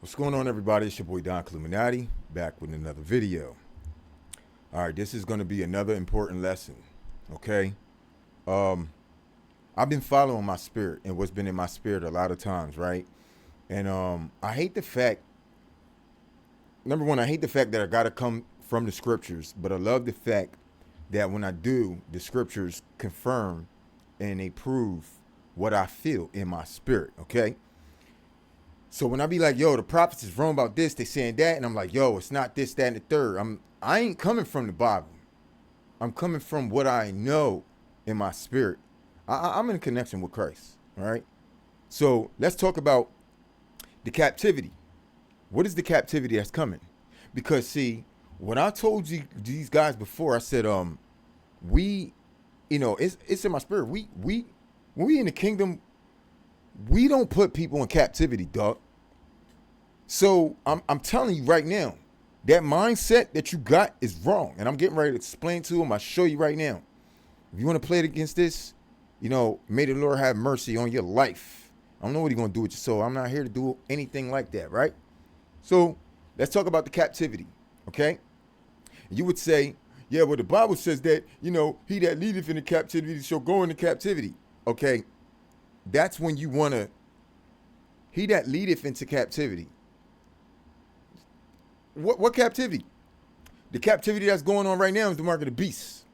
What's going on, everybody? It's your boy Don Illuminati, back with another video. All right, this is going to be another important lesson, okay? I've been following my spirit and what's been in my spirit a lot of times, right? And I hate the fact, number one, I hate the fact that I got to come from the scriptures, but I love the fact that when I do, the scriptures confirm and they prove what I feel in my spirit, okay? So when I be like, yo, the prophets is wrong about this, they saying that, and I'm like, yo, it's not this, that, and the third. I ain't coming from the Bible. I'm coming from what I know in my spirit. I'm in connection with Christ, all right? So let's talk about the captivity. What is the captivity that's coming? Because, see, when I told you these guys before, I said, it's in my spirit. When we in the kingdom, we don't put people in captivity, dog. So I'm telling you right now, that mindset that you got is wrong. And I'm getting ready to explain to them. I'll show you right now. If you want to play it against this, may the Lord have mercy on your life. I don't know what he's going to do with your soul. I'm not here to do anything like that, right? So let's talk about the captivity, okay? You would say, yeah, well, the Bible says that, he that leadeth in the captivity shall go into captivity. Okay, that's when you want to, he that leadeth into captivity. What captivity? The captivity that's going on right now is the mark of the beast.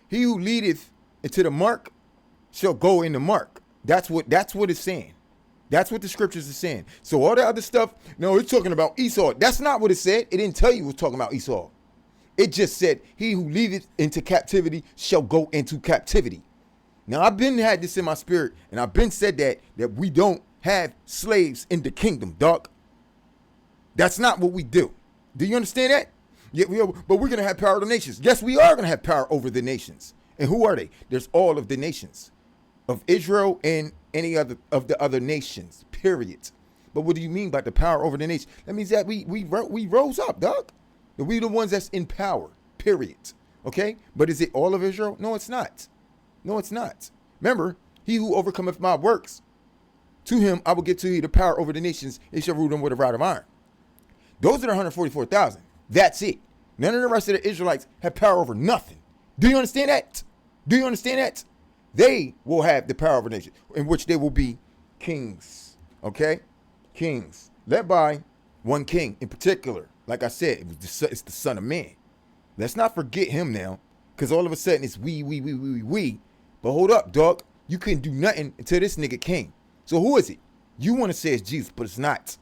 He who leadeth into the mark shall go in the mark. That's what it's saying. That's what the scriptures are saying. So all the other stuff, no, it's talking about Esau. That's not what it said. It didn't tell you it was talking about Esau. It just said, he who leadeth into captivity shall go into captivity. Now, I've been had this in my spirit, and I've been said that we don't have slaves in the kingdom, dog. That's not what we do. Do you understand that? Yeah, but we're going to have power over the nations. Yes, we are going to have power over the nations. And who are they? There's all of the nations of Israel and any other of the other nations, period. But what do you mean by the power over the nation? That means that we rose up, dog. We the ones that's in power, period. Okay? But is it all of Israel? No, it's not. No, it's not. Remember, he who overcometh my works, to him I will give to you the power over the nations, and shall rule them with a rod of iron. Those are the 144,000. That's it. None of the rest of the Israelites have power over nothing. Do you understand that? Do you understand that? They will have the power over the nation, in which they will be kings. Okay? Kings. Led by one king in particular. Like I said, it's the Son of Man. Let's not forget him now, because all of a sudden it's we. But hold up, dog. You couldn't do nothing until this nigga came. So who is it? You want to say it's Jesus, but it's not.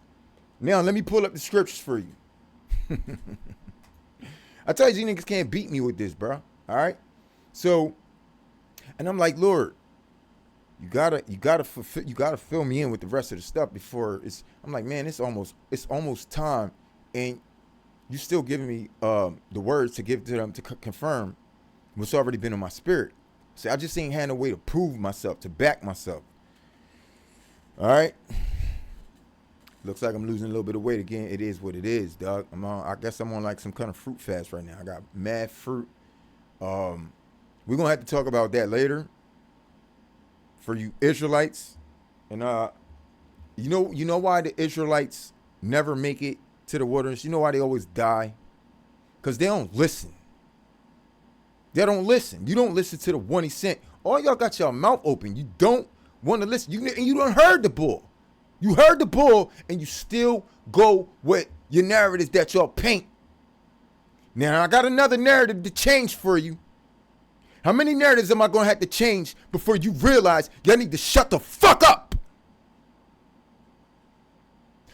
Now, let me pull up the scriptures for you. I tell you niggas can't beat me with this, bro. All right? So, and I'm like, Lord, you gotta fill me in with the rest of the stuff before I'm like, man, it's almost time. And you still giving me the words to give to them to confirm what's already been in my spirit. See, I just ain't had no way to prove myself, to back myself. All right. Looks like I'm losing a little bit of weight again. It is what it is, dog. I guess I'm on like some kind of fruit fast right now. I got mad fruit. We're gonna have to talk about that later. For you Israelites, and you know why the Israelites never make it to the wilderness? You know why they always die? Because they don't listen. They don't listen. You don't listen to the one he sent. All y'all got your mouth open. You don't want to listen. You done heard the bull. You heard the bull, and you still go with your narratives that y'all paint. Now, I got another narrative to change for you. How many narratives am I going to have to change before you realize y'all need to shut the fuck up?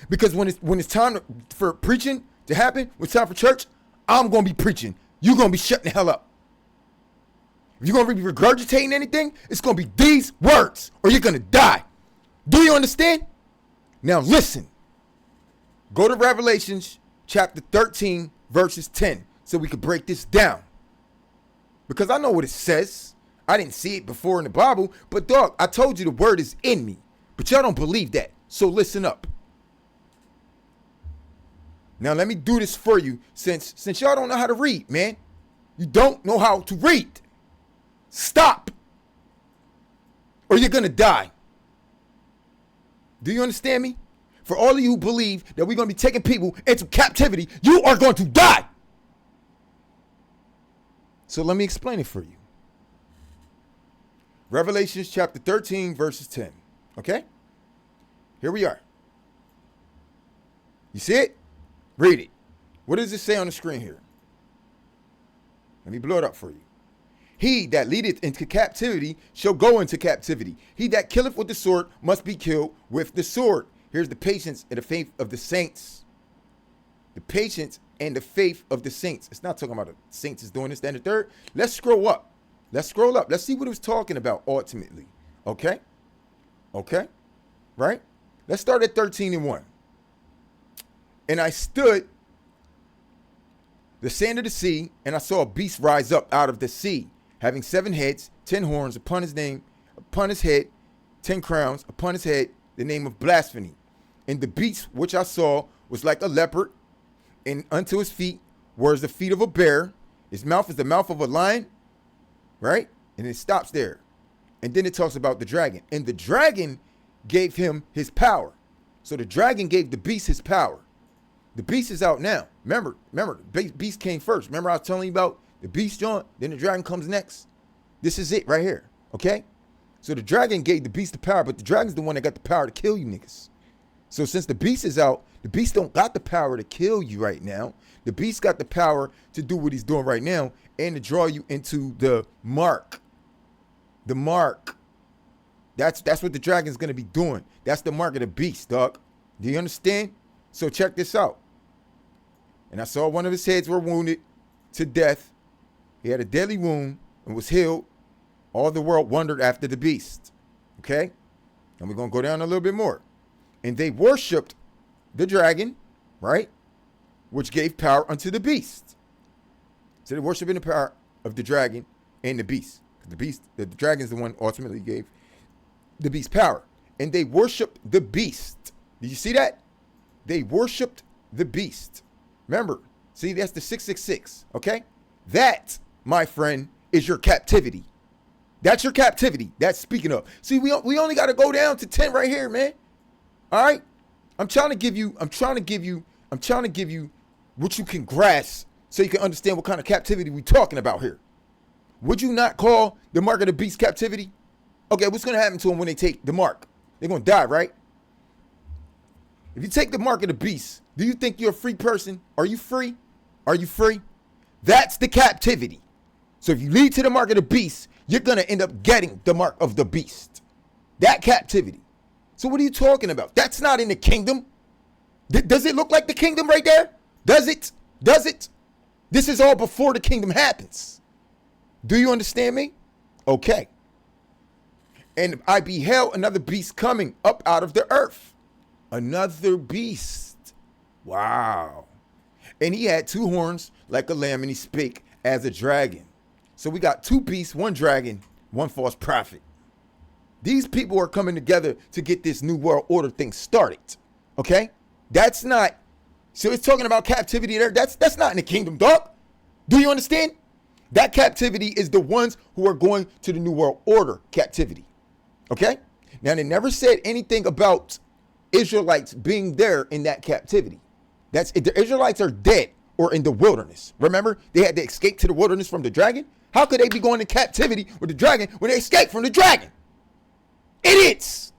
Because when it's time for preaching to happen, when it's time for church, I'm going to be preaching. You're going to be shutting the hell up. If you're going to be regurgitating anything, it's going to be these words, or you're going to die. Do you understand? Now listen. Go to Revelations chapter 13, verses 10, so we can break this down. Because I know what it says. I didn't see it before in the Bible, but dog, I told you the word is in me. But y'all don't believe that. So listen up. Now let me do this for you, since y'all don't know how to read, man. You don't know how to read. Stop, or you're gonna die. Do you understand me? For all of you who believe that we're going to be taking people into captivity, you are going to die. So let me explain it for you. Revelations chapter 13, verses 10. Okay? Here we are. You see it? Read it. What does it say on the screen here? Let me blow it up for you. He that leadeth into captivity shall go into captivity. He that killeth with the sword must be killed with the sword. Here's the patience and the faith of the saints. The patience and the faith of the saints. It's not talking about the saints is doing this, that, and the third. Let's scroll up. Let's scroll up. Let's see what it was talking about ultimately. Okay? Okay? Right? Let's start at 13:1. And I stood the sand of the sea, and I saw a beast rise up out of the sea, having 7 heads, 10 horns upon his head, 10 crowns upon his head, the name of blasphemy. And the beast which I saw was like a leopard, and unto his feet were as the feet of a bear. His mouth is the mouth of a lion, right? And it stops there. And then it talks about the dragon. And the dragon gave him his power. So the dragon gave the beast his power. The beast is out now. Remember, the beast came first. Remember I was telling you about the beast, John? Then the dragon comes next. This is it right here, okay? So the dragon gave the beast the power, but the dragon's the one that got the power to kill you niggas. So since the beast is out, the beast don't got the power to kill you right now. The beast got the power to do what he's doing right now and to draw you into the mark. The mark. That's what the dragon's going to be doing. That's the mark of the beast, dog. Do you understand? So check this out. And I saw one of his heads were wounded to death. He had a deadly wound and was healed. All the world wondered after the beast. Okay? And we're going to go down a little bit more. And they worshiped the dragon, right? Which gave power unto the beast. So they worshiping the power of the dragon and the beast. The dragon is the one ultimately gave the beast power. And they worshiped the beast. Did you see that? They worshiped the beast. Remember, see, that's the 666, okay? That, my friend, is your captivity. That's your captivity. That's speaking of. See, we only got to go down to 10 right here, man. All right? I'm trying to give you what you can grasp so you can understand what kind of captivity we're talking about here. Would you not call the mark of the beast captivity? Okay, what's going to happen to them when they take the mark? They're going to die, right? If you take the mark of the beast, do you think you're a free person? Are you free? Are you free? That's the captivity. So if you lead to the mark of the beast, you're going to end up getting the mark of the beast. That captivity. So what are you talking about? That's not in the kingdom. Does it look like the kingdom right there? Does it? Does it? This is all before the kingdom happens. Do you understand me? Okay. And I beheld another beast coming up out of the earth. Another beast. Wow. And he had 2 horns like a lamb, and he spake as a dragon. So we got 2 beasts, 1 dragon, 1 false prophet. These people are coming together to get this new world order thing started. Okay? That's not, so it's talking about captivity there. That's not in the kingdom, dog. Do you understand? That captivity is the ones who are going to the new world order captivity. Okay? Now, they never said anything about Israelites being there in that captivity. That's if the Israelites are dead or in the wilderness. Remember, they had to escape to the wilderness from the dragon. How could they be going to captivity with the dragon when they escaped from the dragon? Idiots!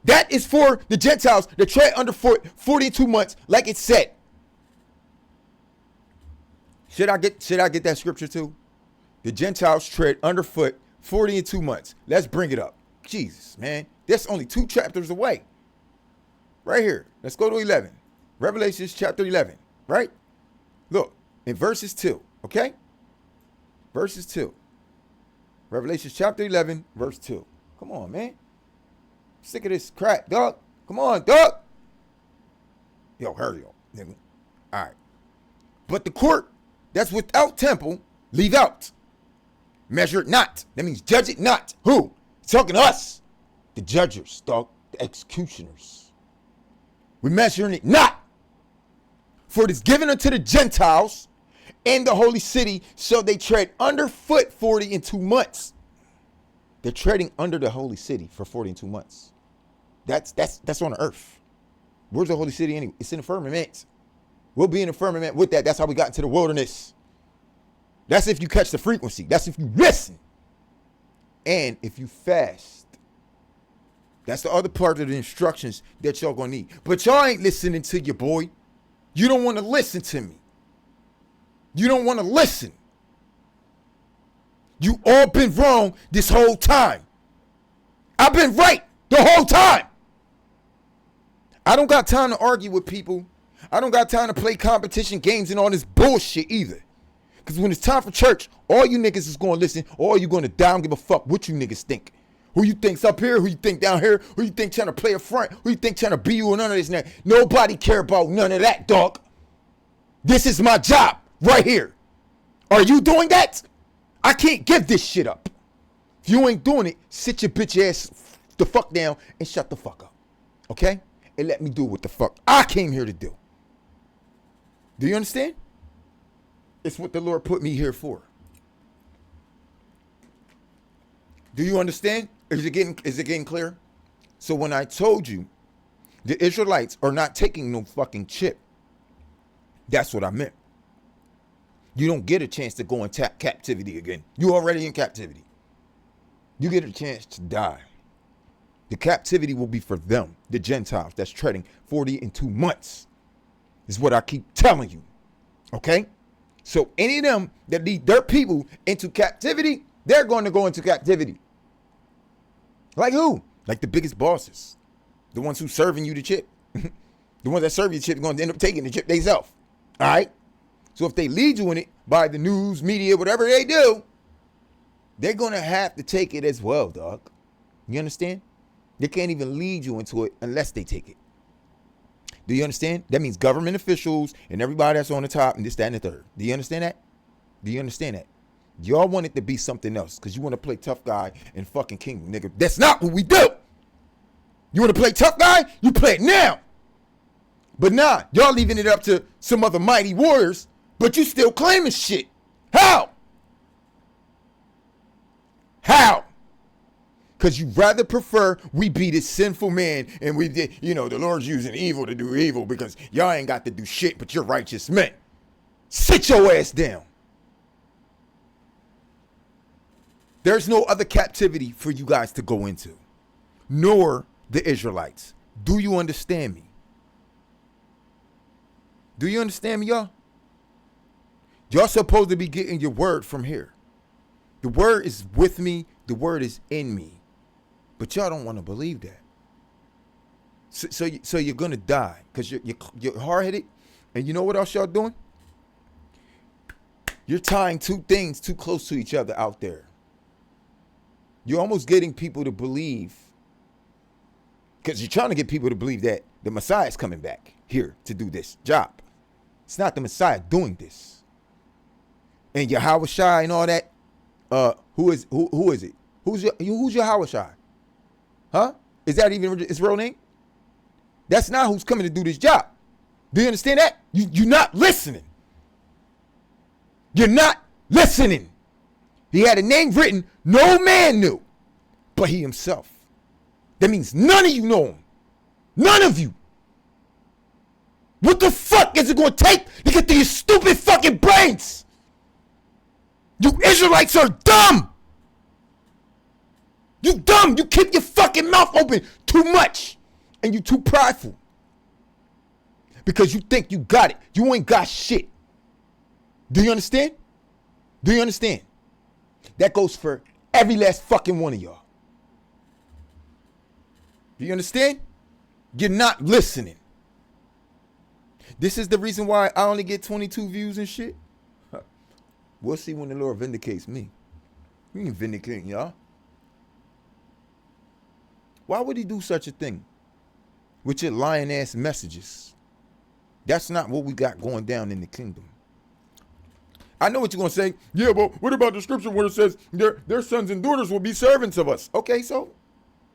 That is for the Gentiles that tread underfoot 42 months, like it said. Should I get that scripture too? The Gentiles tread underfoot 42 months. Let's bring it up. Jesus, man. That's only 2 chapters away. Right here. Let's go to 11. Revelations chapter 11. Right? Look, in verses 2. Okay? Verses 2. Revelations chapter 11, verse 2. Come on, man. Sick of this crap, dog. Come on, dog. Yo, hurry up, nigga. All right. But the court that's without temple, leave out. Measure it not. That means judge it not. Who? It's talking to us. The judges, dog. The executioners. We're measuring it not. For it is given unto the Gentiles and the holy city, so they tread underfoot 42 months. They're treading under the holy city for 42 months. That's on the earth. Where's the holy city anyway? It's in the firmament. We'll be in the firmament with that. That's how we got into the wilderness. That's if you catch the frequency. That's if you listen. And if you fast. That's the other part of the instructions that y'all gonna need. But y'all ain't listening to your boy. You don't want to listen to me. You don't want to listen. You all been wrong this whole time. I've been right the whole time. I don't got time to argue with people. I don't got time to play competition games and all this bullshit either. Because when it's time for church, all you niggas is going to listen, or you going to die and give a fuck what you niggas think. Who you think's up here, who you think down here, who you think trying to play a front, who you think trying to be you, and none of this and that. Nobody care about none of that, dog. This is my job right here. Are you doing that? I can't give this shit up. If you ain't doing it, sit your bitch ass the fuck down and shut the fuck up. Okay? And let me do what the fuck I came here to do. Do you understand? It's what the Lord put me here for. Do you understand? Is it getting clear? So when I told you the Israelites are not taking no fucking chip, that's what I meant. You don't get a chance to go in captivity again. You already in captivity. You get a chance to die. The captivity will be for them, the Gentiles that's treading 40 and 2 months. Is what I keep telling you. Okay? So any of them that lead their people into captivity, they're going to go into captivity. Like who? Like the biggest bosses. The ones who serving you the chip. The ones that serve you the chip are going to end up taking the chip themselves. All right? So if they lead you in it by the news, media, whatever they do, they're going to have to take it as well, dog. You understand? They can't even lead you into it unless they take it. Do you understand? That means government officials and everybody that's on the top and this, that, and the third. Do you understand that? Do you understand that? Y'all want it to be something else because you want to play tough guy in fucking kingdom, nigga. That's not what we do. You want to play tough guy? You play it now. But nah, y'all leaving it up to some other mighty warriors, but you still claiming shit. How? How? Because you rather prefer we be this sinful man and we did, you know, the Lord's using evil to do evil because y'all ain't got to do shit, but you're righteous men. Sit your ass down. There's no other captivity for you guys to go into, nor the Israelites. Do you understand me? Do you understand me, y'all? Y'all supposed to be getting your word from here. The word is with me. The word is in me. But y'all don't want to believe that. So you're going to die because you're hard-headed. And you know what else y'all doing? You're tying two things too close to each other out there. You're almost getting people to believe, because you're trying to get people to believe that the Messiah is coming back here to do this job. It's not the Messiah doing this. And your Yahushua and all that. Who is it? Who's your Yahushua? Huh? Is that even his real name? That's not who's coming to do this job. Do you understand that? You're not listening. You're not listening. He had a name written no man knew, but he himself. That means none of you know him. None of you. What the fuck is it going to take to get to your stupid fucking brains? You Israelites are dumb. You dumb. You keep your fucking mouth open too much. And you too prideful. Because you think you got it. You ain't got shit. Do you understand? Do you understand? That goes for every last fucking one of y'all. Do you understand? You're not listening. This is the reason why I only get 22 views and shit. We'll see when the Lord vindicates me. He ain't vindicating y'all. Why would he do such a thing with your lying ass messages? That's not what we got going down in the kingdom. I know what you're going to say. Yeah, but what about the scripture where it says their sons and daughters will be servants of us? Okay, so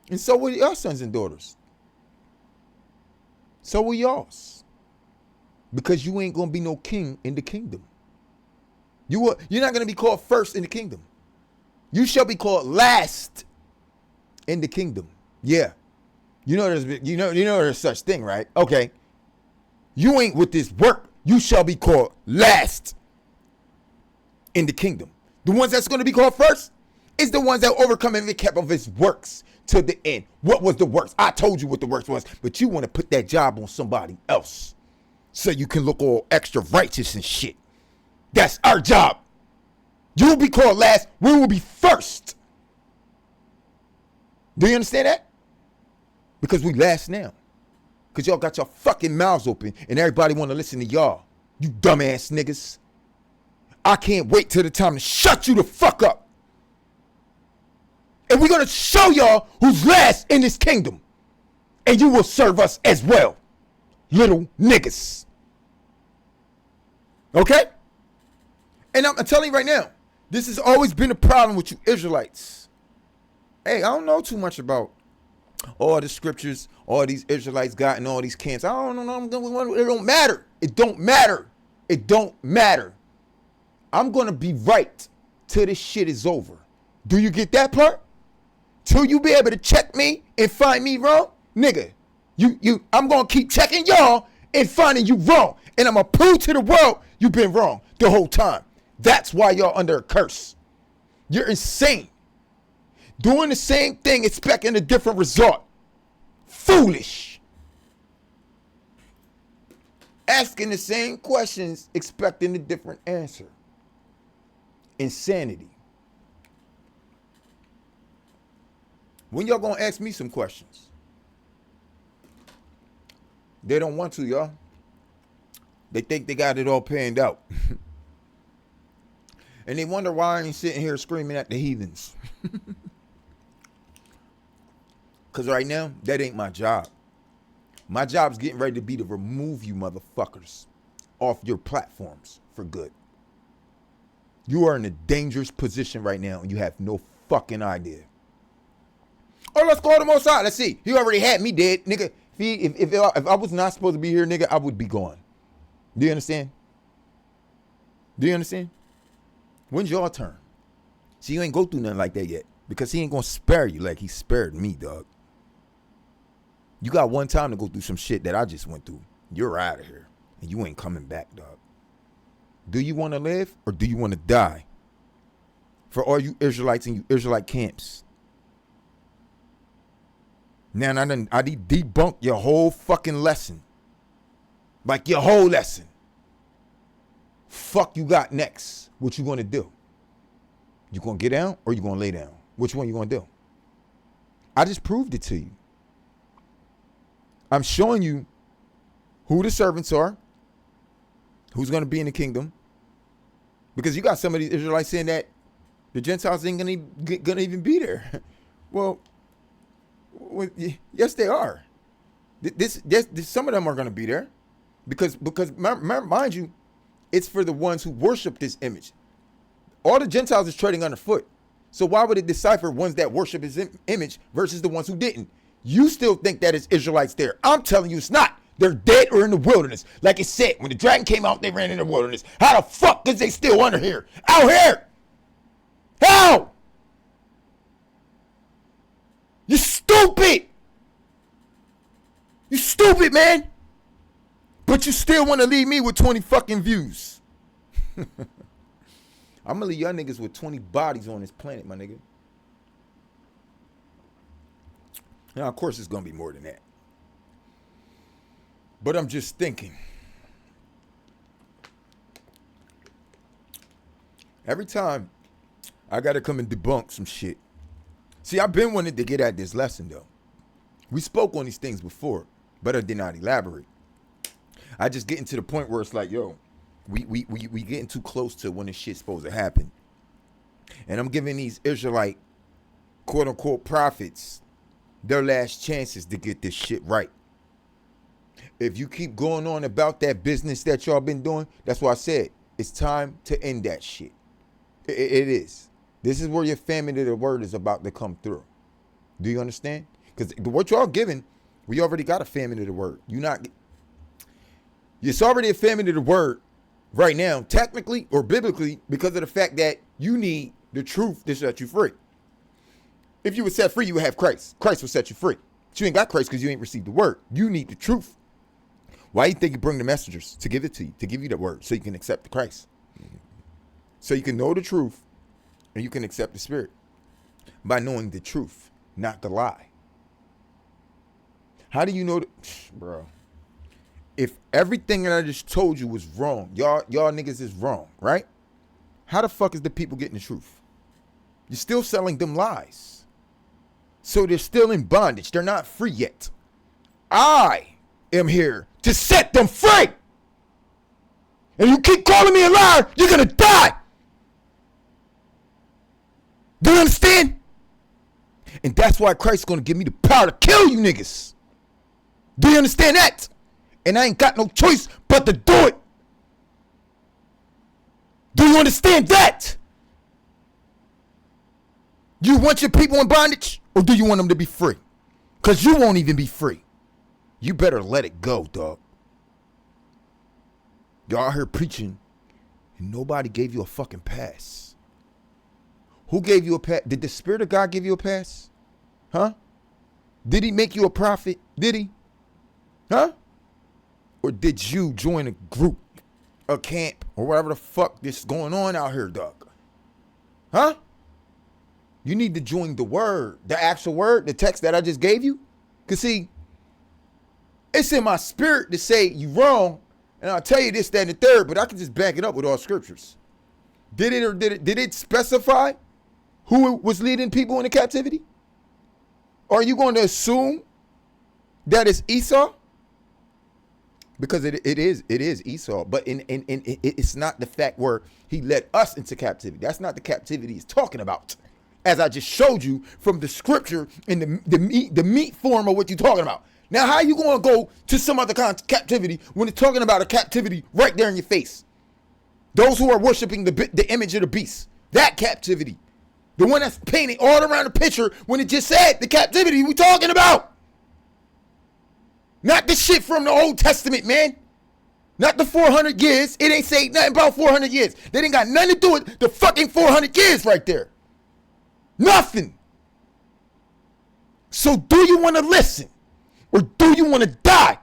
will your sons and daughters. So will y'all's. Because you ain't going to be no king in the kingdom. You're not going to be called first in the kingdom. You shall be called last in the kingdom. Yeah. There's such thing, right? Okay. You ain't with this work. You shall be called last in the kingdom. The ones that's going to be called first is the ones that overcome every kept of his works to the end. What was the works? I told you what the works was, but you want to put that job on somebody else so you can look all extra righteous and shit. That's our job. You'll be called last. We will be first. Do you understand that? Because we last now. Because y'all got your fucking mouths open and everybody want to listen to y'all. You dumbass niggas. I can't wait till the time to shut you the fuck up. And we're going to show y'all who's last in this kingdom. And you will serve us as well. Little niggas. Okay? And I'm telling you right now, this has always been a problem with you Israelites. Hey, I don't know too much about all the scriptures all these Israelites got in all these camps. I don't know. It don't matter. It don't matter. It don't matter. I'm going to be right till this shit is over. Do you get that part? Till you be able to check me and find me wrong? Nigga, I'm going to keep checking y'all and finding you wrong. And I'm going to prove to the world you've been wrong the whole time. That's why y'all under a curse. You're insane. Doing the same thing, expecting a different result. Foolish. Asking the same questions, expecting a different answer. Insanity. When y'all gonna ask me some questions? They don't want to, y'all. They think they got it all planned out. And they wonder why I ain't sitting here screaming at the heathens. Because right now, that ain't my job. My job's getting ready to be to remove you motherfuckers off your platforms for good. You are in a dangerous position right now and you have no fucking idea. Oh, let's call the Most High. Let's see. He already had me dead, nigga. If I was not supposed to be here, nigga, I would be gone. Do you understand? Do you understand? When's your turn? See, you ain't go through nothing like that yet because he ain't gonna spare you like he spared me, dog. You got one time to go through some shit that I just went through. You're out of here and you ain't coming back, dog. Do you want to live or do you want to die? For all you Israelites and you Israelite camps. Now, I debunked your whole fucking lesson. Like your whole lesson. Fuck you got next. What you gonna do? You gonna get down or you gonna lay down? Which one you gonna do? I just proved it to you. I'm showing you who the servants are, who's gonna be in the kingdom. Because you got some of these Israelites saying that the Gentiles ain't gonna even be there. Well, yes, they are. Some of them are gonna be there, because mind you, it's for the ones who worship this image. All the Gentiles is treading underfoot. So why would it decipher ones that worship his image versus the ones who didn't? You still think that it's Israelites there. I'm telling you it's not. They're dead or in the wilderness. Like it said, when the dragon came out, they ran in the wilderness. How the fuck is they still under here? Out here! How? You stupid! You stupid, man! But you still want to leave me with 20 fucking views. I'm gonna leave y'all niggas with 20 bodies on this planet, my nigga. Now, of course, it's gonna be more than that. But I'm just thinking. Every time I gotta come and debunk some shit. See, I've been wanting to get at this lesson, though. We spoke on these things before, but I did not elaborate. I just getting to the point where it's like, yo, we getting too close to when this shit's supposed to happen. And I'm giving these Israelite, quote unquote, prophets their last chances to get this shit right. If you keep going on about that business that y'all been doing, that's why I said it's time to end that shit. It is. This is where your famine of the word is about to come through. Do you understand? Because what y'all giving, we already got a famine of the word. It's already a famine of the word right now, technically or biblically, because of the fact that you need the truth to set you free. If you were set free, you would have Christ. Christ will set you free. But you ain't got Christ because you ain't received the word. You need the truth. Why you think you bring the messengers? To give it to you, to give you the word, so you can accept the Christ. So you can know the truth, and you can accept the Spirit by knowing the truth, not the lie. How do you know bro? If everything that I just told you was wrong, y'all niggas is wrong, right? How the fuck is the people getting the truth? You're still selling them lies. So they're still in bondage. They're not free yet. I am here to set them free. And you keep calling me a liar, you're gonna die. Do you understand? And that's why Christ's gonna give me the power to kill you niggas. Do you understand that? And I ain't got no choice but to do it. Do you understand that? You want your people in bondage, or do you want them to be free? Because you won't even be free. You better let it go, dog. Y'all out here preaching, and nobody gave you a fucking pass. Who gave you a pass? Did the Spirit of God give you a pass? Huh? Did he make you a prophet? Did he? Huh? Or did you join a group, a camp, or whatever the fuck this going on out here, dog? Huh? You need to join the word, the actual word, the text that I just gave you. Because see, it's in my spirit to say you wrong, and I'll tell you this, that, and the third, but I can just back it up with all scriptures. Did it specify who was leading people into captivity? Or are you going to assume that it's Esau? Because it is Esau, but it's not the fact where he led us into captivity. That's not the captivity he's talking about. As I just showed you from the scripture in the meat form of what you're talking about. Now, how are you going to go to some other kind of captivity when it's talking about a captivity right there in your face? Those who are worshiping the image of the beast, that captivity, the one that's painted all around the picture when it just said the captivity we talking about. Not the shit from the Old Testament, man. Not the 400 years. It ain't say nothing about 400 years. They ain't got nothing to do with the fucking 400 years right there. Nothing. So do you want to listen? Or do you want to die?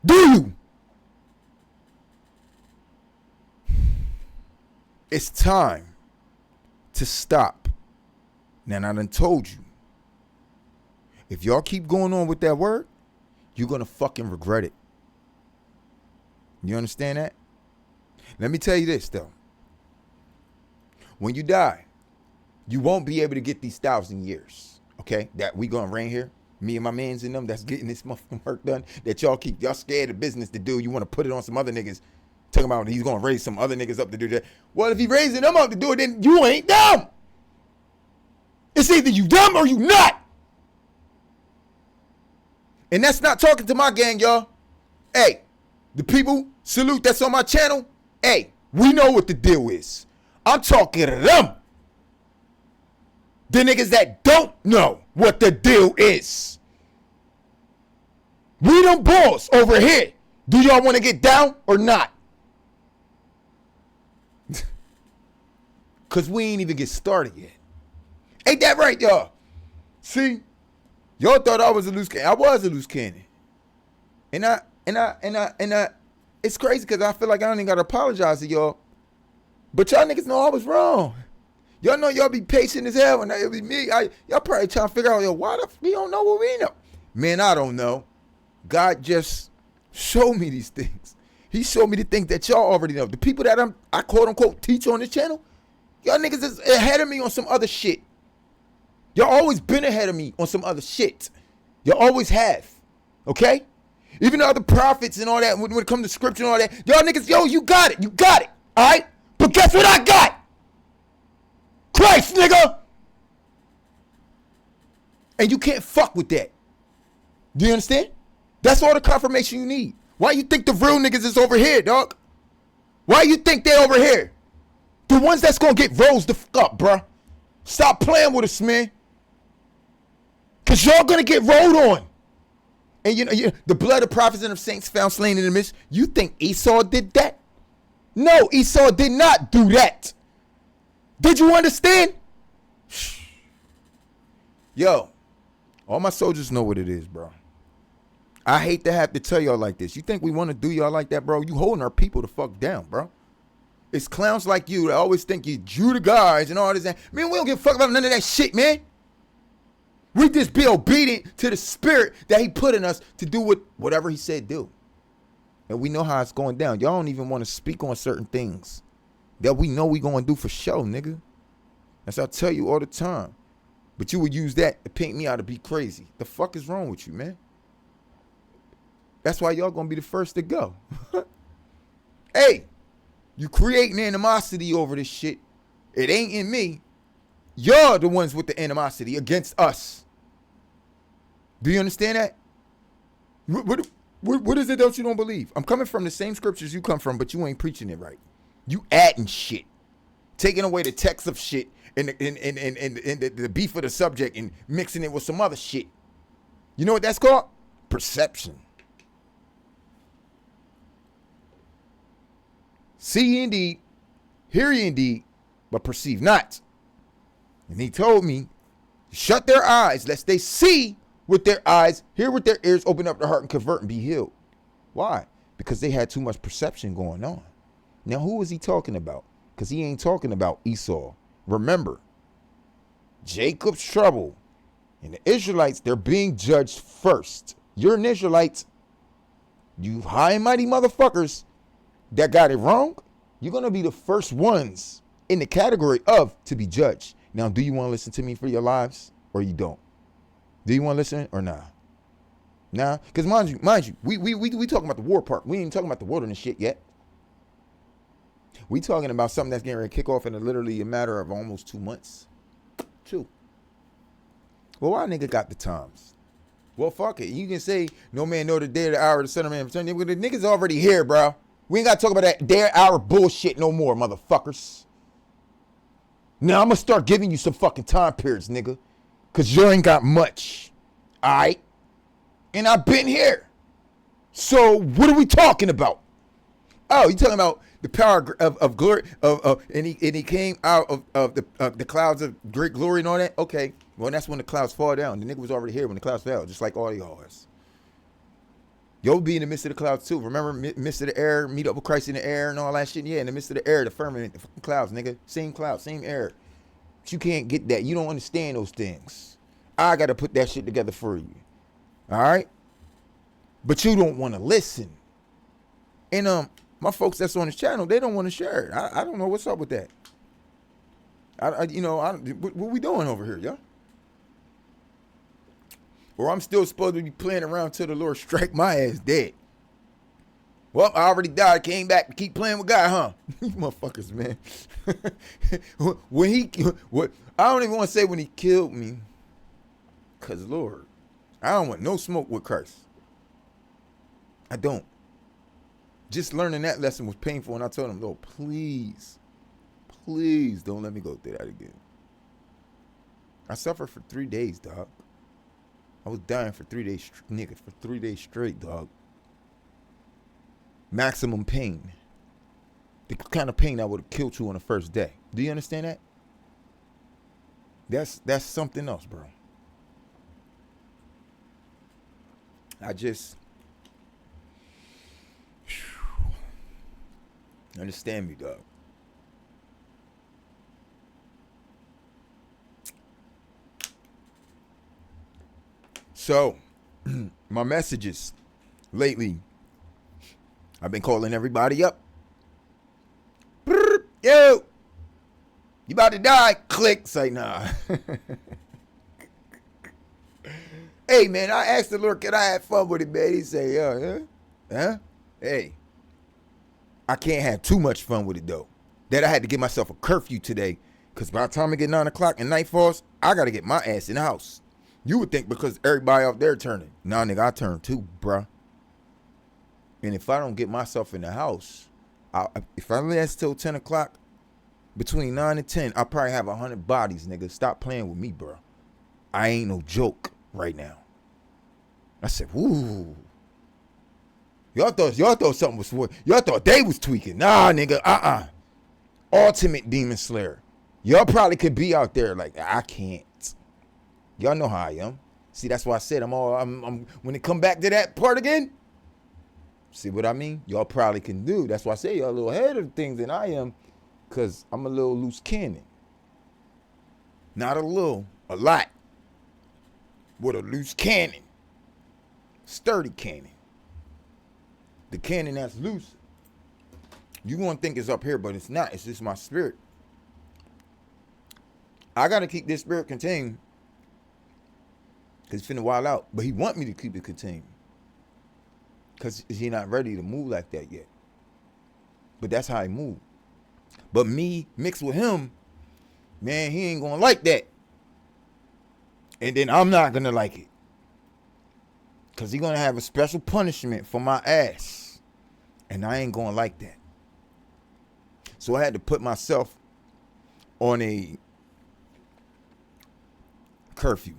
Do you? It's time to stop. Now, I done told you. If y'all keep going on with that word, you're going to fucking regret it. You understand that? Let me tell you this, though. When you die, you won't be able to get these 1,000 years, okay? That we going to reign here. Me and my mans in them that's getting this motherfucking work done. That y'all scared of business to do. You want to put it on some other niggas. Talking about he's going to raise some other niggas up to do that. Well, if he raising them up to do it, then you ain't dumb. It's either you dumb or you not. And that's not talking to my gang, y'all. Hey, the people, salute that's on my channel. Hey, we know what the deal is. I'm talking to them. The niggas that don't know what the deal is. We them balls over here. Do y'all want to get down or not? Because we ain't even get started yet. Ain't that right, y'all? See? Y'all thought I was a loose cannon. I was a loose cannon. And I it's crazy because I feel like I don't even got to apologize to y'all. But y'all niggas know I was wrong. Y'all know y'all be patient as hell, and it be me. Y'all probably trying to figure out, yo, why the we don't know what we know. Man, I don't know. God just showed me these things. He showed me the things that y'all already know. The people that I quote unquote teach on this channel, y'all niggas is ahead of me on some other shit. Y'all always been ahead of me on some other shit. Y'all always have. Okay? Even the other prophets and all that, when it comes to scripture and all that, y'all niggas, yo, you got it. You got it. All right? But guess what I got? Christ, nigga. And you can't fuck with that. Do you understand? That's all the confirmation you need. Why you think the real niggas is over here, dog? Why you think they over here? The ones that's gonna get rose the fuck up, bruh. Stop playing with us, man. Cause y'all gonna get rolled on. And you know, the blood of prophets and of saints found slain in the midst. You think Esau did that? No, Esau did not do that. Did you understand? Yo, All my soldiers know what it is, bro. I hate to have to tell y'all like this. You think we want to do y'all like that, bro? You holding our people the fuck down, bro. It's clowns like you that always think you Jew the guys and all this. Man, we don't give a fuck about none of that shit, man. We just be obedient to the spirit that he put in us to do whatever he said do. And we know how it's going down. Y'all don't even want to speak on certain things that we know we going to do for show, nigga. That's what I tell you all the time. But you would use that to paint me out to be crazy. The fuck is wrong with you, man? That's why y'all going to be the first to go. Hey, you creating animosity over this shit. It ain't in me. Y'all the ones with the animosity against us. Do you understand that? What is it that you don't believe? I'm coming from the same scriptures you come from, but you ain't preaching it right. You adding shit. Taking away the text of shit and the beef of the subject and mixing it with some other shit. You know what that's called? Perception. See ye indeed, hear ye indeed, but perceive not. And he told me, shut their eyes, lest they see with their eyes, hear with their ears, open up their heart and convert and be healed. Why? Because they had too much perception going on. Now, who is he talking about? Because he ain't talking about Esau. Remember, Jacob's trouble and the Israelites, they're being judged first. You're an Israelite. You high and mighty motherfuckers that got it wrong, you're going to be the first ones in the category of to be judged. Now, do you want to listen to me for your lives or you don't? Do you want to listen or nah? Nah? Because mind you, we talking about the war part. We ain't talking about the wilderness shit yet. We talking about something that's getting ready to kick off in literally a matter of almost 2 months. 2. Well, why nigga got the times? Well, fuck it. You can say, no man know the day or the hour, the son of man return. Well, the niggas already here, bro. We ain't got to talk about that day or hour bullshit no more, motherfuckers. Now, I'm going to start giving you some fucking time periods, nigga. Because you ain't got much. All right? And I've been here. So, what are we talking about? Oh, you talking about the power of glory, and he came out of the clouds of great glory and all that? Okay. Well, that's when the clouds fall down. The nigga was already here when the clouds fell, just like all y'all is. You'll be in the midst of the clouds too. Remember, midst of the air, meet up with Christ in the air and all that shit? Yeah, in the midst of the air, the firmament, the fucking clouds, nigga. Same cloud, same air. But you can't get that. You don't understand those things. I got to put that shit together for you. All right? But you don't want to listen. And my folks that's on this channel, they don't want to share it. I don't know what's up with that. What we doing over here, y'all? Or I'm still supposed to be playing around till the Lord strike my ass dead. Well, I already died, came back to keep playing with God, huh? You motherfuckers, man. I don't even want to say when he killed me. Because, Lord, I don't want no smoke with Christ. I don't. Just learning that lesson was painful, and I told him, Lord, please don't let me go through that again. I suffered for 3 days, dog. I was dying for 3 days, nigga, for 3 days straight, dog. Maximum pain. The kind of pain that would have killed you on the first day. Do you understand that? That's something else, bro. Understand me, dog. So, my messages lately, I've been calling everybody up. Yo, you about to die? Click. Say nah. Hey, man, I asked the Lord, can I have fun with it, man? He say, huh? Hey, I can't have too much fun with it, though. That I had to give myself a curfew today, because by the time I get 9 o'clock and night falls, I got to get my ass in the house. You would think because everybody out there turning. Nah, nigga, I turn too, bruh. And if I don't get myself in the house, if I last till 10 o'clock, between 9 and 10, I'll probably have 100 bodies, nigga. Stop playing with me, bro. I ain't no joke right now. I said, woo. Y'all thought something was for. Y'all thought they was tweaking. Nah, nigga, Ultimate Demon Slayer. Y'all probably could be out there like, I can't. Y'all know how I am. See, that's why I said I'm when it come back to that part again. See what I mean? Y'all probably can do. That's why I say y'all a little ahead of things than I am, because I'm a little loose cannon. Not a little, a lot. With a loose cannon. Sturdy cannon. The cannon that's loose, you gonna think it's up here, but it's not. It's just my spirit. I gotta keep this spirit contained, because it's finna wild out. But he want me to keep it contained, because he not ready to move like that yet. But that's how he move. But me mixed with him, man, he ain't gonna like that. And then I'm not gonna like it, because he gonna have a special punishment for my ass. And I ain't gonna like that. So I had to put myself on a curfew.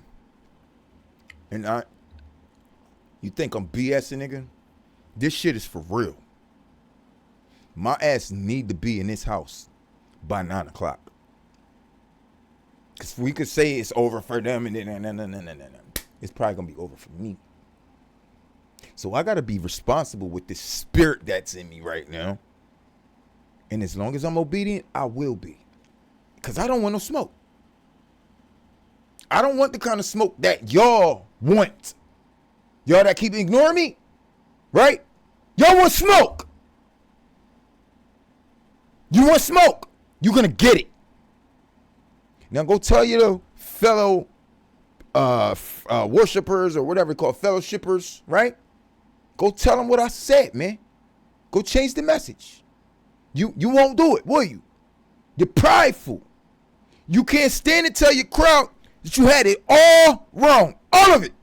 And you think I'm BSing, nigga? This shit is for real. My ass need to be in this house by 9 o'clock. Because we could say it's over for them, and then no. It's probably gonna be over for me. So I gotta be responsible with this spirit that's in me right now. And as long as I'm obedient, I will be. Because I don't want no smoke. I don't want the kind of smoke that y'all want. Y'all that keep ignoring me, right? Y'all want smoke. You want smoke. You're gonna get it. Now go tell your fellow worshipers or whatever it's called, fellowshippers, right? Go tell them what I said, man. Go change the message. You won't do it, will you? You're prideful. You can't stand and tell your crowd that you had it all wrong. All of it.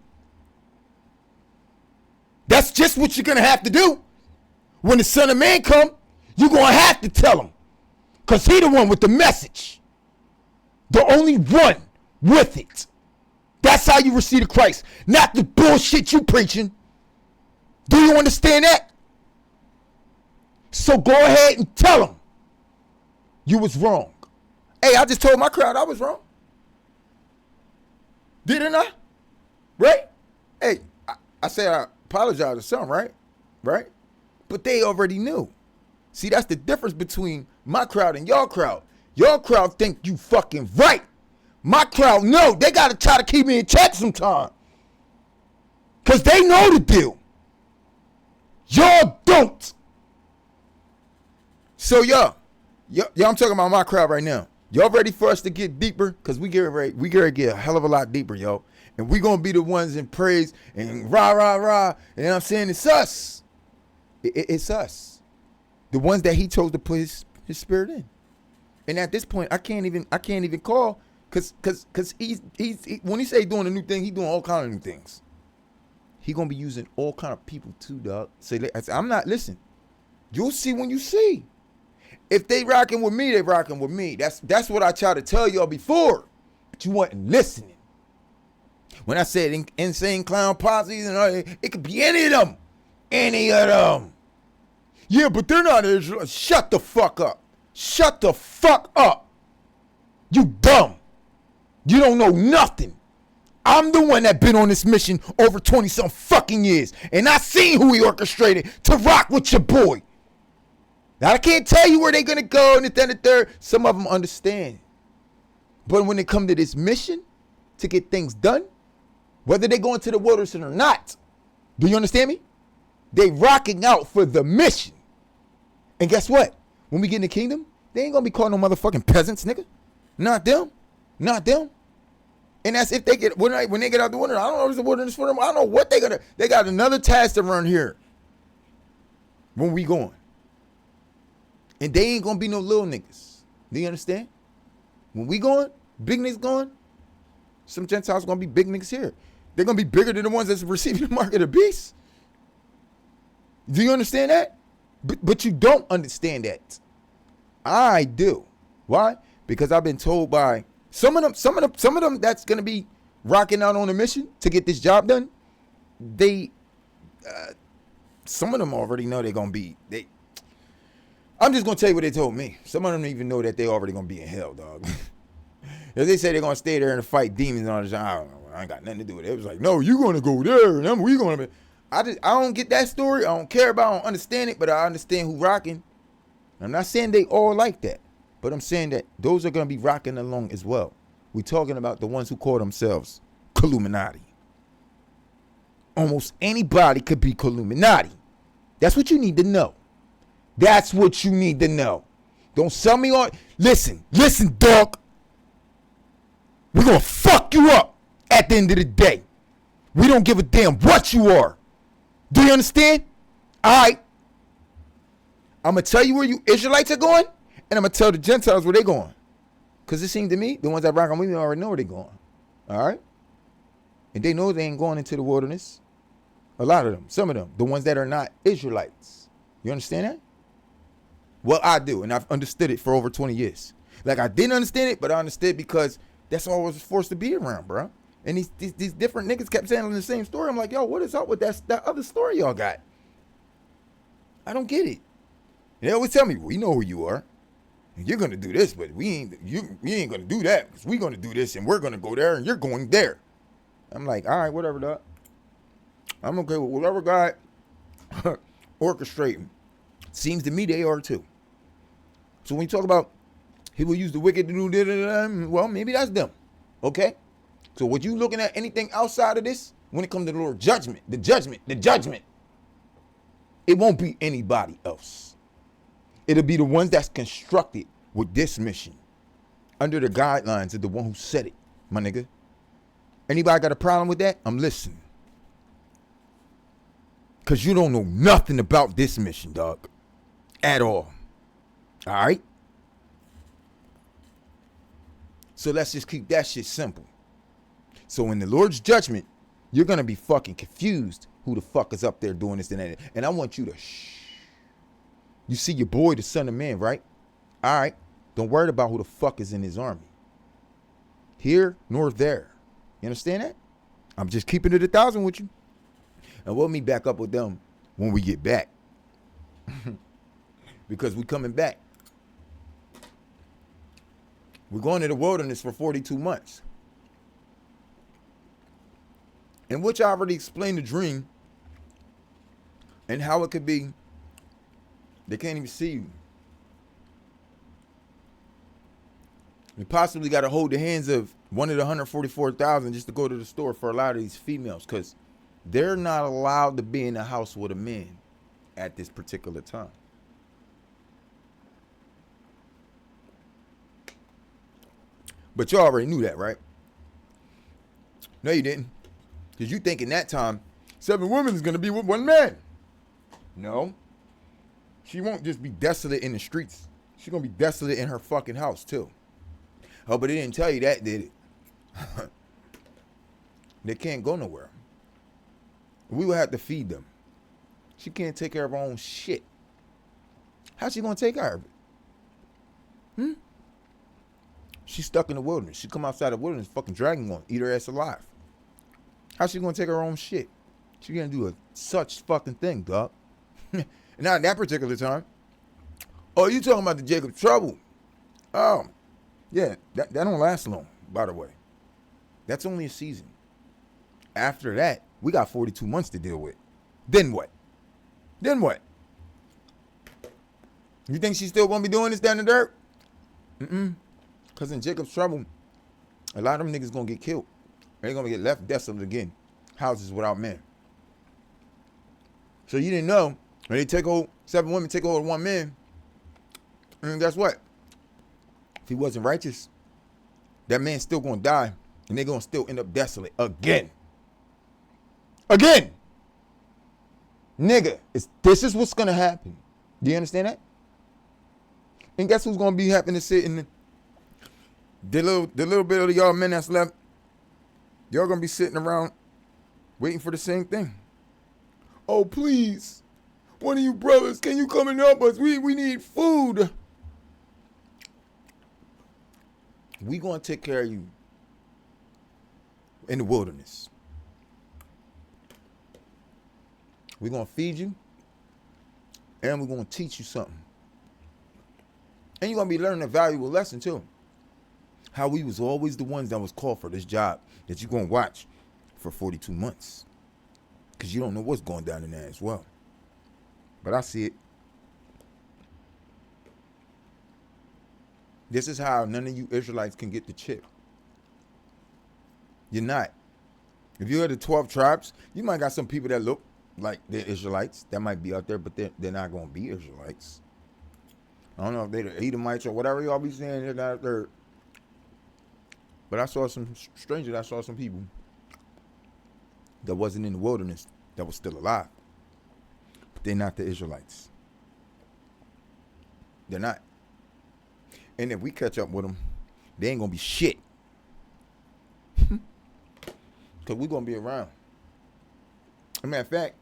That's just what you're going to have to do. When the Son of Man come, you're going to have to tell him. Because he the one with the message. The only one with it. That's how you receive the Christ. Not the bullshit you preaching. Do you understand that? So go ahead and tell them you was wrong. Hey, I just told my crowd I was wrong. Didn't I? Right? Hey, I said I apologize to some, right? Right? But they already knew. See, that's the difference between my crowd and your crowd. Your crowd think you fucking right. My crowd know. They got to try to keep me in check sometime. Because they know the deal. Y'all don't. So y'all, I'm talking about my crowd right now. Y'all ready for us to get deeper? Because we get to get a hell of a lot deeper, yo. And we going to be the ones in praise and rah, rah, rah. You know what I'm saying? It's us. It's us. The ones that he chose to put his spirit in. And at this point, I can't even call, because he's when he say doing a new thing, he doing all kind of new things. He gonna be using all kind of people too, dog. I'm not, listen, you'll see when you see. If they rocking with me, they rocking with me. That's what I tried to tell y'all before, but you wasn't listening. When I said insane clown posses and all that, it could be any of them. Any of them. Yeah, but they're not Israel. Shut the fuck up. Shut the fuck up. You dumb. You don't know nothing. I'm the one that been on this mission over 20-some fucking years. And I seen who he orchestrated to rock with your boy. Now, I can't tell you where they're going to go and the third. Some of them understand. But when it come to this mission to get things done, whether they go into the wilderness or not, do you understand me? They rocking out for the mission. And guess what? When we get in the kingdom, they ain't going to be calling no motherfucking peasants, nigga. Not them. Not them. And that's if they get, when they get out the wilderness, I don't know if it's the wilderness for them. I don't know what they got another task to run here when we going. And they ain't going to be no little niggas. Do you understand? When we going, big niggas going, some Gentiles going to be big niggas here. They're going to be bigger than the ones that's receiving the mark of the beast. Do you understand that? But you don't understand that. I do. Why? Because I've been told by some of them that's gonna be rocking out on a mission to get this job done. Some of them already know they're gonna be. I'm just gonna tell you what they told me. Some of them don't even know that they already gonna be in hell, dog. If they say they're gonna stay there and fight demons and all this, I don't know. I ain't got nothing to do with it. It was like, no, you gonna go there, and we gonna be. I don't get that story. I don't care about. I don't understand it, but I understand who rocking. I'm not saying they all like that, but I'm saying that those are gonna be rocking along as well. We talking about the ones who call themselves Illuminati. Almost anybody could be Illuminati. That's what you need to know. That's what you need to know. Don't sell me on. Listen, dog. We're gonna fuck you up at the end of the day. We don't give a damn what you are. Do you understand? All right. I'm going to tell you where you Israelites are going, and I'm going to tell the Gentiles where they're going. Because it seems to me, the ones that rock on with me already know where they're going. All right? And they know they ain't going into the wilderness. A lot of them. Some of them. The ones that are not Israelites. You understand that? Well, I do, and I've understood it for over 20 years. Like, I didn't understand it, but I understood because that's all I was forced to be around, bro. And these different niggas kept saying the same story. I'm like, yo, what is up with that other story y'all got? I don't get it. And they always tell me, we know who you are. And you're going to do this, but we ain't going to do that. Because we're going to do this, and we're going to go there, and you're going there. I'm like, all right, whatever, dog. I'm okay with whatever God orchestrating. Seems to me they are too. So when you talk about people use the wicked to do, well, maybe that's them. Okay? So what you looking at anything outside of this, when it comes to the Lord judgment, the judgment, it won't be anybody else. It'll be the ones that's constructed with this mission under the guidelines of the one who said it, my nigga. Anybody got a problem with that? I'm listening. Because you don't know nothing about this mission, dog. At all. All right? So let's just keep that shit simple. So in the Lord's judgment, you're going to be fucking confused who the fuck is up there doing this and that. And I want you to shh. You see your boy, the son of man, right? All right. Don't worry about who the fuck is in his army. Here nor there. You understand that? I'm just keeping it 1,000 with you. And we'll meet back up with them when we get back. Because we coming back. We're going to the wilderness for 42 months. In which I already explained the dream and how it could be. They can't even see you. You possibly got to hold the hands of one of the 144,000 just to go to the store for a lot of these females, because they're not allowed to be in the house with a man at this particular time. But you already knew that, right? No, you didn't. Because you think in that time, 7 women is going to be with 1 man. No. She won't just be desolate in the streets. She's going to be desolate in her fucking house, too. Oh, but it didn't tell you that, did it? They can't go nowhere. We will have to feed them. She can't take care of her own shit. How's she going to take care of it? She's stuck in the wilderness. She come outside the wilderness, fucking dragon one, eat her ass alive. How's she going to take her own shit? She going to do such fucking thing, dog. Not at that particular time. Oh, you talking about the Jacob trouble? Oh, yeah, that don't last long, by the way. That's only a season. After that, we got 42 months to deal with. Then what? Then what? You think she's still going to be doing this down in the dirt? Because in Jacob's trouble, a lot of them niggas going to get killed. They're going to get left desolate again. Houses without men. So you didn't know, when they take over, 7 women take over 1 man, and guess what? If he wasn't righteous, that man's still going to die, and they're going to still end up desolate again. Again! Nigga, this is what's going to happen. Do you understand that? And guess who's going to be having to sit in the little bit of y'all men that's left? Y'all going to be sitting around waiting for the same thing. Oh, please. One of you brothers, can you come and help us? We need food. We going to take care of you in the wilderness. We're going to feed you, and we're going to teach you something. And you're going to be learning a valuable lesson, too. How we was always the ones that was called for this job that you gonna watch for 42 months. Because you don't know what's going down in there as well. But I see it. This is how none of you Israelites can get the chip. You're not. If you're the 12 tribes, you might got some people that look like they're Israelites. That might be out there, but they're not going to be Israelites. I don't know if they're the Edomites or whatever y'all be saying. They're not there. But I saw some strangers. I saw some people that wasn't in the wilderness that was still alive. But they're not the Israelites. They're not. And if we catch up with them, they ain't going to be shit. Because we're going to be around. As a matter of fact,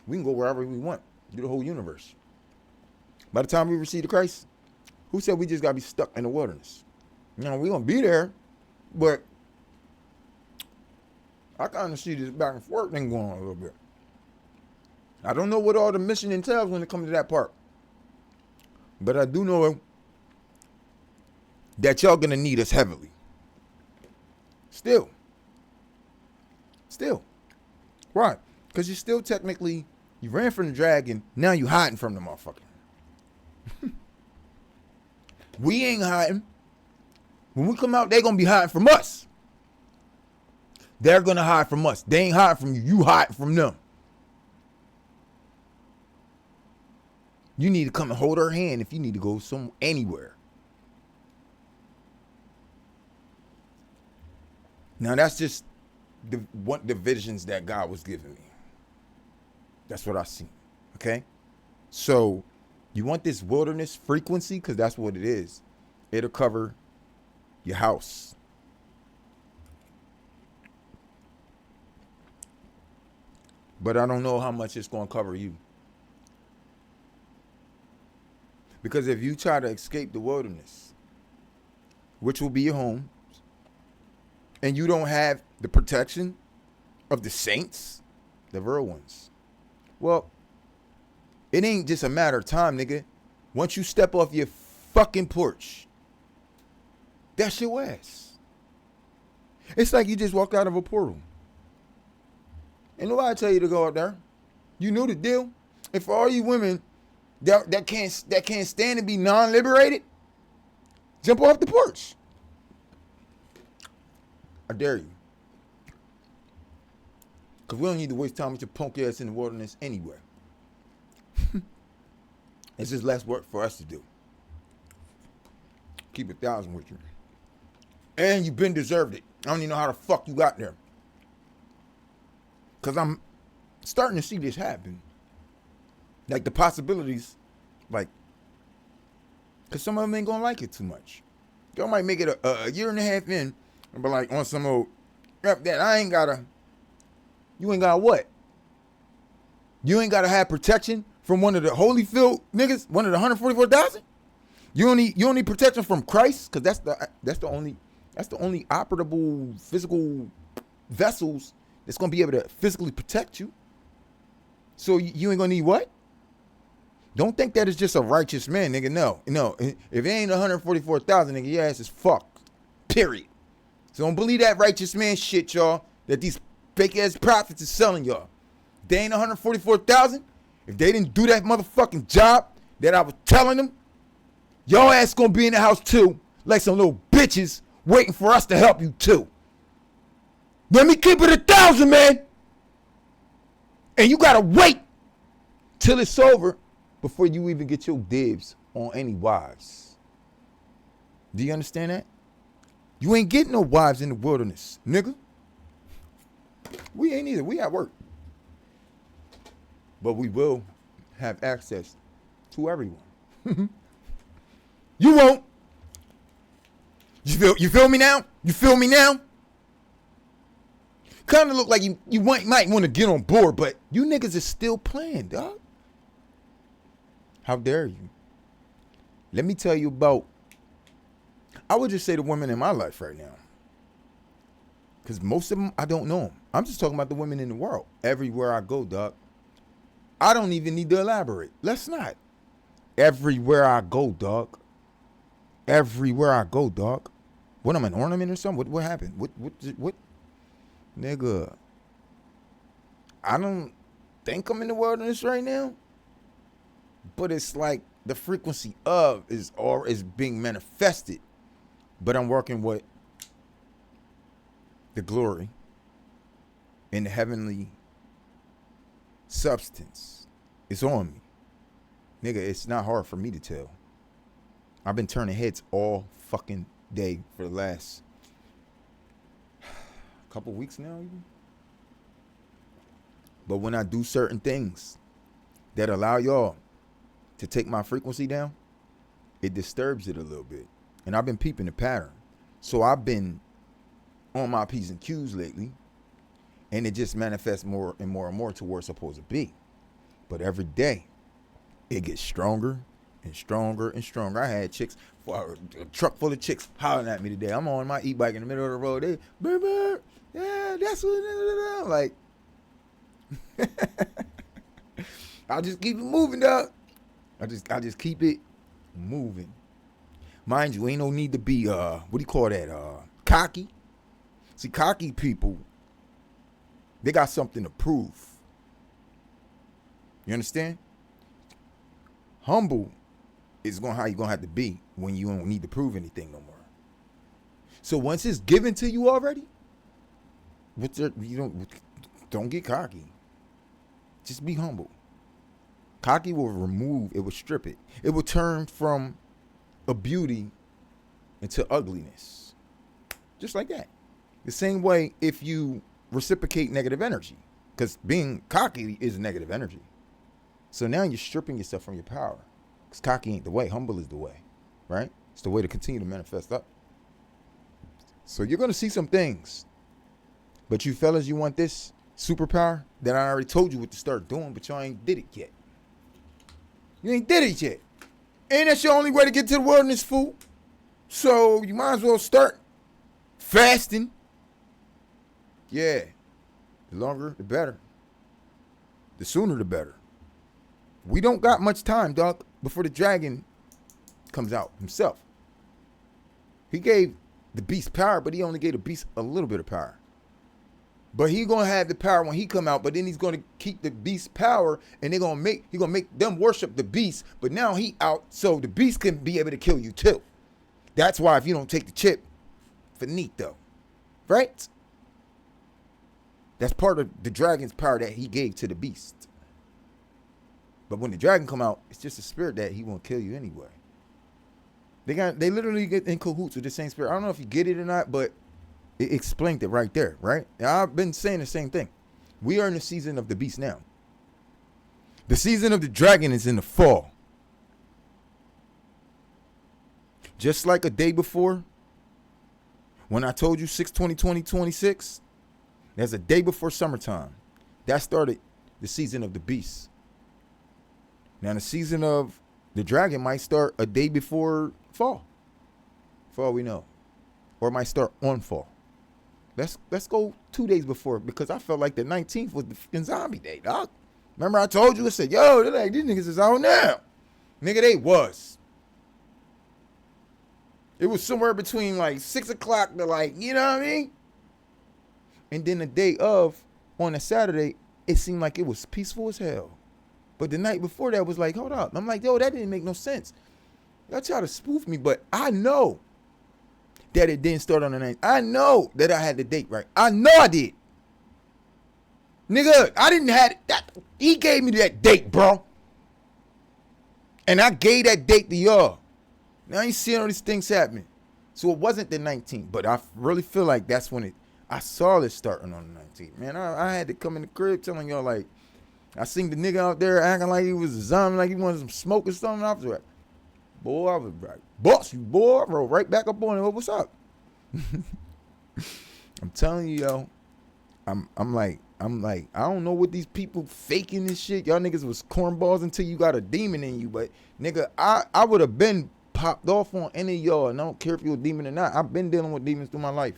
we can go wherever we want. Do the whole universe. By the time we receive the Christ, who said we just got to be stuck in the wilderness? You know, we're going to be there, but I kind of see this back and forth thing going on a little bit. I don't know what all the mission entails when it comes to that part. But I do know that y'all going to need us heavily. Still. Why? Because you're still technically, you ran from the dragon, now you hiding from the motherfucker. We ain't hiding. When we come out, they going to be hiding from us. They're going to hide from us. They ain't hiding from you. You hiding from them. You need to come and hold her hand if you need to go anywhere. Now, that's just the visions that God was giving me. That's what I see. Okay? So, you want this wilderness frequency? Because that's what it is. It'll cover your house. But I don't know how much it's going to cover you. Because if you try to escape the wilderness, which will be your home, and you don't have the protection of the saints, the real ones, well, it ain't just a matter of time, nigga. Once you step off your fucking porch, that's your ass. It's like you just walked out of a portal. Ain't nobody tell you to go out there. You knew the deal. And for all you women that can't stand to be non-liberated, jump off the porch. I dare you. Because we don't need to waste time with your punk ass in the wilderness anyway. It's just less work for us to do. Keep 1,000 with you. And you've been deserved it. I don't even know how the fuck you got there. Because I'm starting to see this happen. Like the possibilities, like, because some of them ain't going to like it too much. Y'all might make it a year and a half in, and be like, on some old, that I ain't got to, you ain't got to what? You ain't got to have protection from one of the Holyfield niggas, one of the 144,000? You don't need protection from Christ, because that's the only operable physical vessels that's going to be able to physically protect you. So you ain't going to need what? Don't think that it's just a righteous man, nigga. No. If it ain't 144,000, nigga, your ass is fucked. Period. So don't believe that righteous man shit, y'all, that these fake ass prophets is selling y'all. They ain't 144,000. If they didn't do that motherfucking job that I was telling them, your ass gonna be in the house too, like some little bitches waiting for us to help you too. Let me keep it 1,000, man. And you gotta wait till it's over before you even get your dibs on any wives. Do you understand that? You ain't getting no wives in the wilderness, nigga. We ain't either. We at work. But we will have access to everyone. You won't. You feel me now? You feel me now? Kind of look like you might want to get on board, but you niggas is still playing, dog. How dare you? Let me tell you about, I would just say the women in my life right now. Because most of them, I don't know them. I'm just talking about the women in the world. Everywhere I go, dog. I don't even need to elaborate. Let's not. Everywhere I go, dog. Everywhere I go, dog. What, I'm an ornament or something? What happened? What? Nigga, I don't think I'm in the wilderness right now, but it's like the frequency of is being manifested, but I'm working with the glory and the heavenly substance. It's on me. Nigga, it's not hard for me to tell. I've been turning heads all fucking day for the last couple weeks now even. But when I do certain things that allow y'all to take my frequency down, it disturbs it a little bit. And I've been peeping the pattern. So I've been on my P's and Q's lately, and it just manifests more and more and more to where it's supposed to be. But every day, it gets stronger and stronger and stronger. I had chicks, a truck full of chicks hollering at me today. I'm on my e-bike in the middle of the road. They, burr, yeah, that's what, like, I'll just keep it moving, dog. I just keep it moving. Mind you, ain't no need to be, what do you call that, cocky. See, cocky people, they got something to prove. You understand? Humble is how you're going to have to be when you don't need to prove anything no more. So once it's given to you already, you don't get cocky. Just be humble. Cocky will remove, it will strip it. It will turn from a beauty into ugliness. Just like that. The same way if you reciprocate negative energy, because being cocky is negative energy. So now you're stripping yourself from your power, because cocky ain't the way. Humble is the way, right? It's the way to continue to manifest up. So you're going to see some things, but you fellas, you want this superpower that I already told you what to start doing, but y'all ain't did it yet. You ain't did it yet. And that's your only way to get to the wilderness, fool. So you might as well start fasting. Yeah. The longer, the better. The sooner, the better. We don't got much time, dog, before the dragon comes out himself. He gave the beast power, but he only gave the beast a little bit of power. But he gonna have the power when he come out, but then he's gonna keep the beast power, and he gonna make them worship the beast. But now he out, so the beast can be able to kill you too. That's why if you don't take the chip, finito, right? That's part of the dragon's power that he gave to the beast. But when the dragon come out, it's just a spirit that he won't kill you anyway. They literally get in cahoots with the same spirit. I don't know if you get it or not, but it explained it right there, right? Now, I've been saying the same thing. We are in the season of the beast now. The season of the dragon is in the fall. Just like a day before, when I told you 6/20/2026, there's a day before summertime. That started the season of the beast. Now the season of the dragon might start a day before fall, for all we know. Or it might start on fall. Let's go 2 days before, because I felt like the 19th was the fucking zombie day, dog. Remember I told you, I said, yo, they're like, these niggas is out now. Nigga, they was. It was somewhere between like 6 o'clock to like, you know what I mean? And then the day of, on a Saturday, it seemed like it was peaceful as hell. But the night before that was like, hold up. I'm like, yo, that didn't make no sense. Y'all try to spoof me, but I know that it didn't start on the 9th. I know that I had the date right. I know I did. Nigga, I didn't have that. He gave me that date, bro. And I gave that date to y'all. Now you seeing all these things happening. So it wasn't the 19th, but I really feel like that's when I saw it starting on the 19th. Man, I had to come in the crib telling y'all, like, I seen the nigga out there acting like he was a zombie, like he wanted some smoke or something. I was like, boy, I was like, boss you, boy. I rolled right back up on him. What's up? I'm telling you, yo. I'm like, I don't know what these people faking this shit. Y'all niggas was cornballs until you got a demon in you. But nigga, I would have been popped off on any of y'all, and I don't care if you're a demon or not. I've been dealing with demons through my life.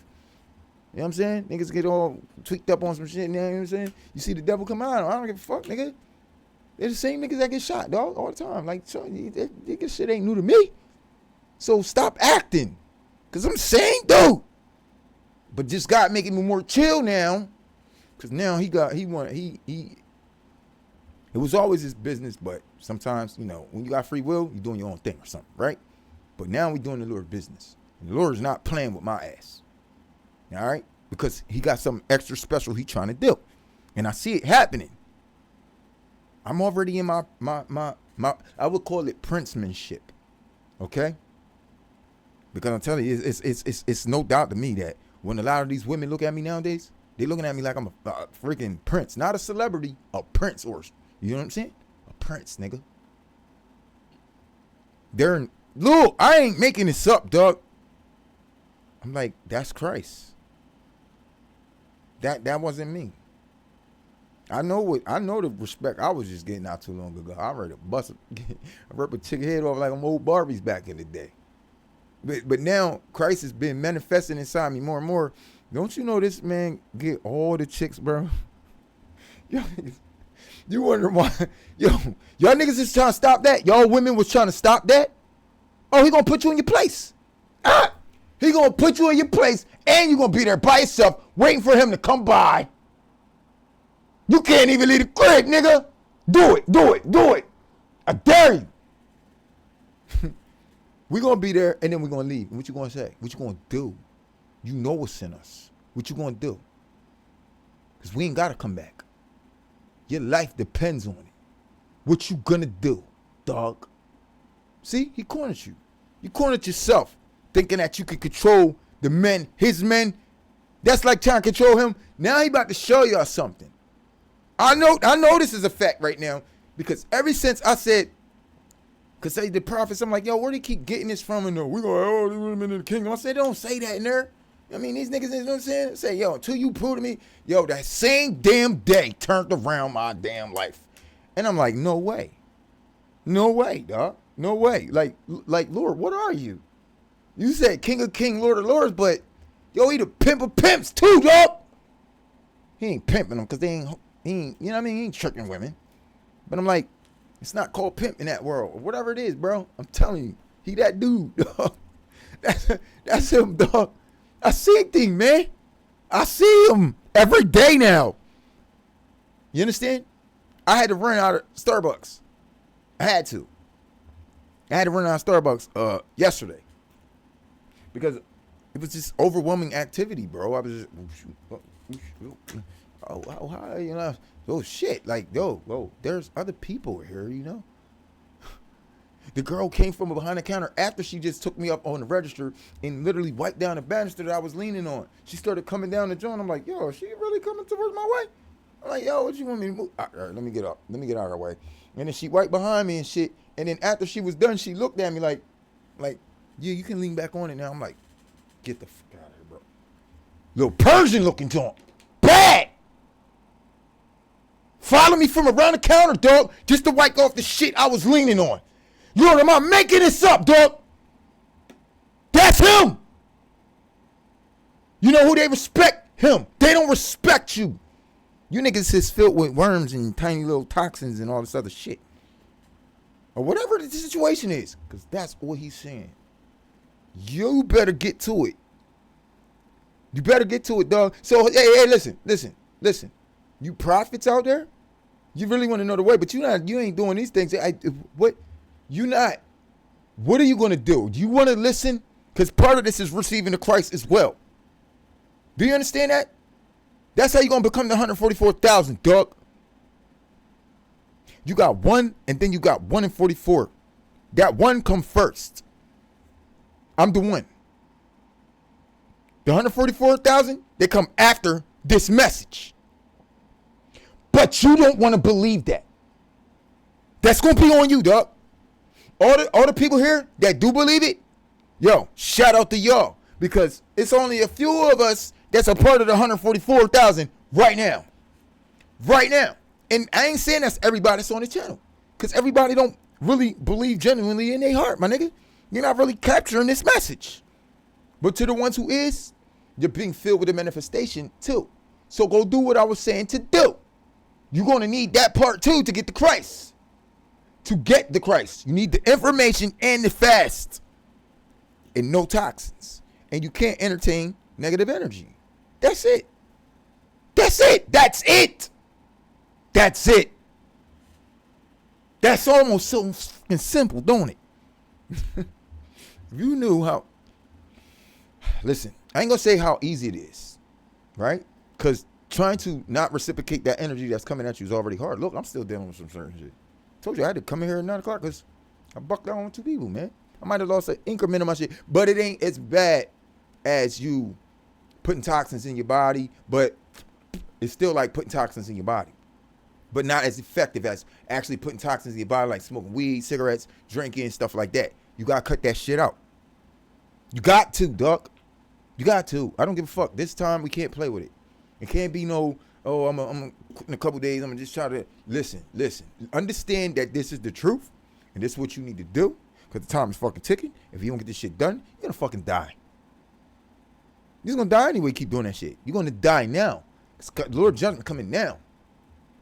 You know what I'm saying? Niggas get all tweaked up on some shit, you know what I'm saying? You see the devil come out, I don't give a fuck, nigga. They're the same niggas that get shot, dog, all the time. Like, so, this shit ain't new to me. So stop acting. Because I'm saying, dude. But just God making me more chill now. Because now it was always his business, but sometimes, when you got free will, you're doing your own thing or something, right? But now we're doing the Lord's business. And the Lord's not playing with my ass. All right? Because he got something extra special he trying to do. And I see it happening. I'm already in my I would call it princemanship. Okay? Because I'm telling you, it's no doubt to me that when a lot of these women look at me nowadays, they're looking at me like I'm a freaking prince. Not a celebrity, a prince, or you know what I'm saying? A prince, nigga. Look, I ain't making this up, dog. I'm like, that's Christ. That wasn't me. I know the respect I was just getting out too long ago. I ready to rip a chick head off like them old Barbies back in the day. But now Christ has been manifesting inside me more and more. Don't you know this man get all the chicks, bro? Yo, you wonder why? Yo, y'all niggas is trying to stop that. Y'all women was trying to stop that. Oh, he gonna put you in your place. He gonna put you in your place, and you gonna be there by yourself, waiting for him to come by. You can't even leave the crib, nigga. Do it. I dare you. We gonna be there, and then we gonna leave. And what you gonna say? What you gonna do? You know what's in us. What you gonna do? Because we ain't gotta come back. Your life depends on it. What you gonna do, dog? See, he cornered you. You cornered yourself, thinking that you could control the men, his men. That's like trying to control him. Now he about to show y'all something. I know this is a fact right now, because ever since I said, because say the prophets, I'm like, yo, where do they keep getting this from? And we're going, these women in the kingdom. I said, don't say that in there. I mean, these niggas, you know what I'm saying? Say, yo, until you prove to me, yo, that same damn day turned around my damn life. And I'm like, no way. No way, dog. No way. Like, Lord, what are you? You said King of Kings, Lord of Lords, but yo, he the pimp of pimps too, dog. He ain't pimping them because he ain't, you know what I mean? He ain't tricking women. But I'm like, it's not called pimp in that world. Or whatever it is, bro. I'm telling you, he that dude, dog. That's him, dog. I see things, man. I see him every day now. You understand? I had to run out of Starbucks. I had to run out of Starbucks yesterday. Because it was just overwhelming activity, bro. I was just, oh shit. Like, yo, there's other people here, you know? The girl came from behind the counter after she just took me up on the register and literally wiped down the banister that I was leaning on. She started coming down the joint. I'm like, yo, is she really coming towards my way? I'm like, yo, what you want me to move? All right, let me get up. Let me get out of her way. And then she wiped behind me and shit. And then after she was done, she looked at me like, yeah, you can lean back on it now. I'm like, get the fuck out of here, bro. Little Persian looking joint. Bad. Follow me from around the counter, dog, just to wipe off the shit I was leaning on. Lord, am I making this up, dog? That's him. You know who they respect? Him. They don't respect you. You niggas is filled with worms and tiny little toxins and all this other shit. Or whatever the situation is. Because that's what he's saying. You better get to it. You better get to it, dog. So, hey, listen. You prophets out there, you really want to know the way, but you ain't doing these things. What are you going to do? Do you want to listen? Because part of this is receiving the Christ as well. Do you understand that? That's how you're going to become the 144,000, dog. You got one, and then you got 1 in 44. That one come first. I'm the one. The 144,000, they come after this message. But you don't want to believe that. That's going to be on you, dog. All the people here that do believe it, yo, shout out to y'all. Because it's only a few of us that's a part of the 144,000 right now. Right now. And I ain't saying that's everybody that's on the channel. Because everybody don't really believe genuinely in their heart, my nigga. You're not really capturing this message. But to the ones who is, you're being filled with the manifestation too. So go do what I was saying to do. You're going to need that part too to get the Christ. To get the Christ, you need the information and the fast. And no toxins. and you can't entertain negative energy. That's it. That's it. That's it. That's it. That's almost so fucking simple, don't it? If you knew how, listen, I ain't gonna say how easy it is, right? Because trying to not reciprocate that energy that's coming at you is already hard. Look, I'm still dealing with some certain shit. Told you I had to come in here at 9 o'clock because I bucked down on 2 people, man. I might have lost an increment of my shit, but it ain't as bad as you putting toxins in your body, but it's still like putting toxins in your body, but not as effective as actually putting toxins in your body, like smoking weed, cigarettes, drinking, stuff like that. You got to cut that shit out. You got to, Duck. You got to. I don't give a fuck. This time we can't play with it. It can't be no, oh, I'm in a couple days, I'm going to just try to, listen. Understand that this is the truth, and this is what you need to do, because the time is fucking ticking. If you don't get this shit done, you're going to fucking die. You're going to die anyway, keep doing that shit. You're going to die now. The Lord judgment coming now.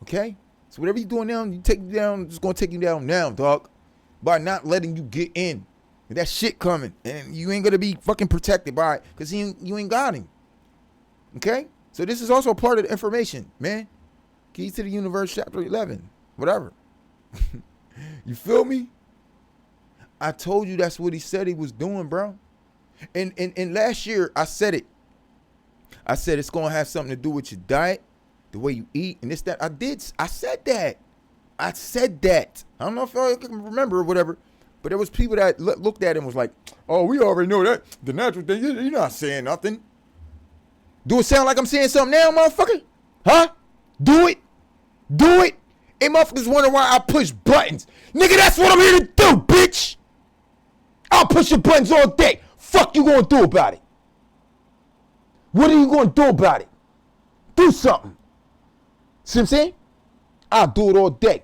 Okay? So whatever you're doing now, you take you down, it's going to take you down now, dog. By not letting you get in. That shit coming. And you ain't going to be fucking protected by it, because you ain't got him. Okay? So this is also part of the information, man. Keys to the Universe, chapter 11. Whatever. You feel me? I told you that's what he said he was doing, bro. And last year, I said it. I said it's going to have something to do with your diet, the way you eat, and this, that. I said that. I don't know if y'all can remember or whatever, but there was people that looked at it and was like, oh, we already know that. The natural thing, you're not saying nothing. Do it sound like I'm saying something now, motherfucker? Huh? Do it. And motherfuckers wonder why I push buttons. Nigga, that's what I'm here to do, bitch. I'll push your buttons all day. Fuck you gonna do about it? What are you gonna do about it? Do something. See what I'm saying? I'll do it all day.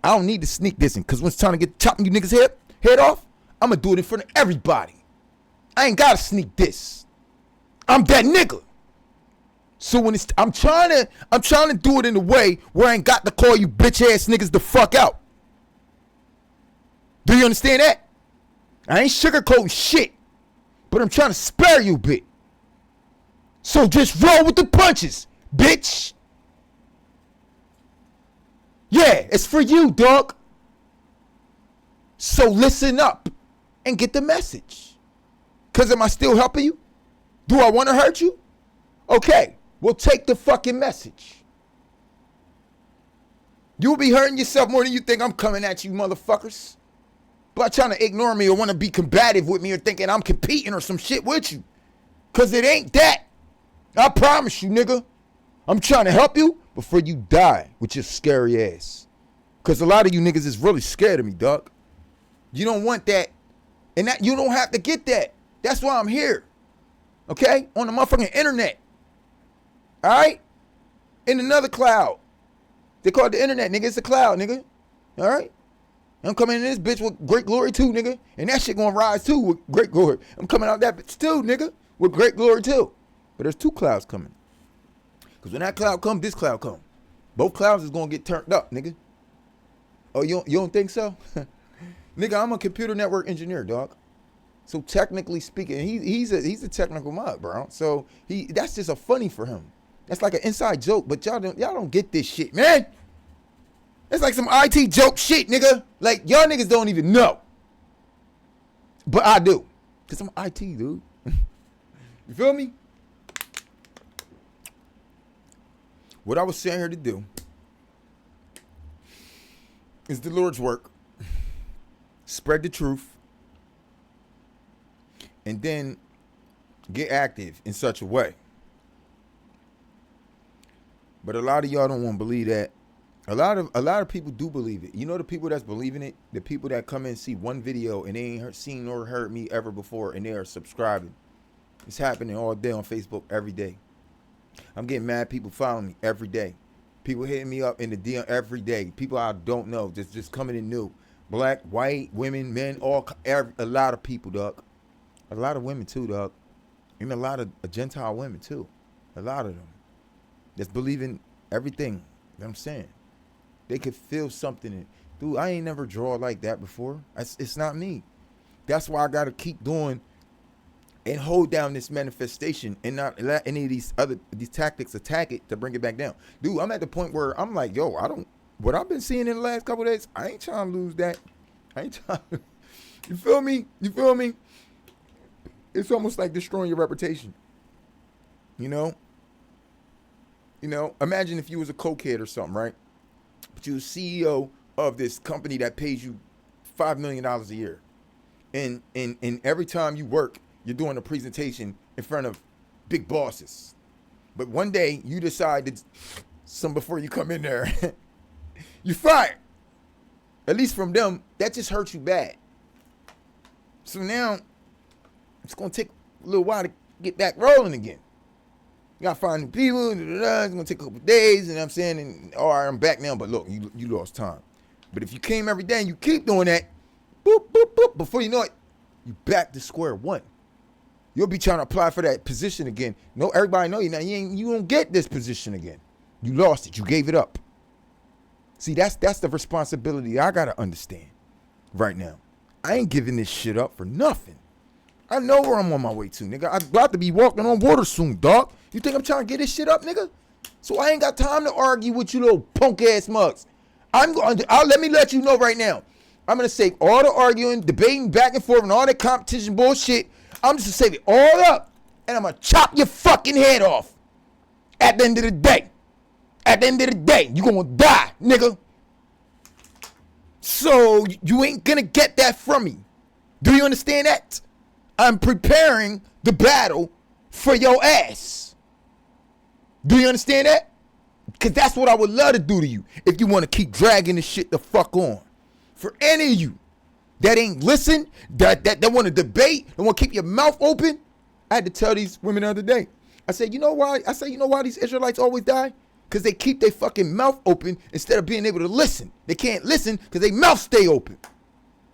I don't need to sneak this in, because when it's time to get chopping you niggas head off, I'm gonna do it in front of everybody. I ain't gotta sneak this. I'm that nigga. So when I'm trying to do it in a way where I ain't got to call you bitch ass niggas the fuck out. Do you understand that? I ain't sugarcoating shit, but I'm trying to spare you a bit. So just roll with the punches, bitch. Yeah, it's for you, dog. So listen up and get the message. Because am I still helping you? Do I want to hurt you? Okay, well, take the fucking message. You'll be hurting yourself more than you think I'm coming at you, motherfuckers. By trying to ignore me or want to be combative with me or thinking I'm competing or some shit with you. Because it ain't that. I promise you, nigga. I'm trying to help you before you die with your scary ass. Because a lot of you niggas is really scared of me, dog. You don't want that. And that you don't have to get that. That's why I'm here. Okay? On the motherfucking internet. Alright? In another cloud. They call it the internet, nigga. It's a cloud, nigga. Alright? I'm coming in this bitch with great glory too, nigga. And that shit gonna rise too with great glory. I'm coming out that bitch too, nigga. With great glory too. But there's 2 clouds coming. Because when that cloud come, this cloud come. Both clouds is gonna get turned up, nigga. Oh, you don't think so? Nigga, I'm a computer network engineer, dog. So technically speaking, he's a technical mug, bro. So that's just a funny for him. That's like an inside joke, but y'all don't get this shit, man. It's like some IT joke shit, nigga. Like y'all niggas don't even know. But I do. Cause I'm IT, dude. You feel me? What I was saying here to do is the Lord's work. Spread the truth. And then get active in such a way. But a lot of y'all don't want to believe that. A lot of people do believe it. You know the people that's believing it? The people that come in and see one video and they ain't seen nor heard me ever before and they are subscribing. It's happening all day on Facebook every day. I'm getting mad people following me every day. People hitting me up in the DM every day. People I don't know just coming in new. Black, white, women, men, a lot of people, dog. A lot of women too, dog. And a lot of Gentile women too. A lot of them. That's believing everything that I'm saying. They could feel something. Dude, I ain't never draw like that before. It's not me. That's why I got to keep doing and hold down this manifestation and not let any of these tactics attack it to bring it back down. Dude, I'm at the point where I'm like, yo, what I've been seeing in the last couple of days, I ain't trying to lose that. I ain't trying to, you feel me? You feel me? It's almost like destroying your reputation. You know? Imagine if you was a cokehead or something, right? But you was CEO of this company that pays you $5 million a year. And every time you work, you're doing a presentation in front of big bosses. But one day you decide that before you come in there, you fired. At least from them, that just hurts you bad. So now it's gonna take a little while to get back rolling again. You gotta find new people. It's gonna take a couple days, and I'm saying, and all right, I'm back now. But look, you lost time. But if you came every day and you keep doing that, boop, boop, boop, before you know it, you back to square one. You'll be trying to apply for that position again. No, everybody know you now. You won't get this position again. You lost it. You gave it up. See, that's the responsibility I gotta understand right now. I ain't giving this shit up for nothing. I know where I'm on my way to, nigga. I'm about to be walking on water soon, dog. You think I'm trying to get this shit up, nigga? So I ain't got time to argue with you little punk ass mugs. Let me let you know right now. I'm gonna save all the arguing, debating back and forth, and all that competition bullshit. I'm just gonna save it all up, and I'm gonna chop your fucking head off. At the end of the day. At the end of the day, you gonna die, nigga. So you ain't gonna get that from me. Do you understand that? I'm preparing the battle for your ass. Do you understand that? Because that's what I would love to do to you if you want to keep dragging this shit the fuck on. For any of you that ain't listen, that want to debate, that want to keep your mouth open, I had to tell these women the other day. I said, you know why? You know why these Israelites always die? Because they keep their fucking mouth open instead of being able to listen. They can't listen because their mouth stay open.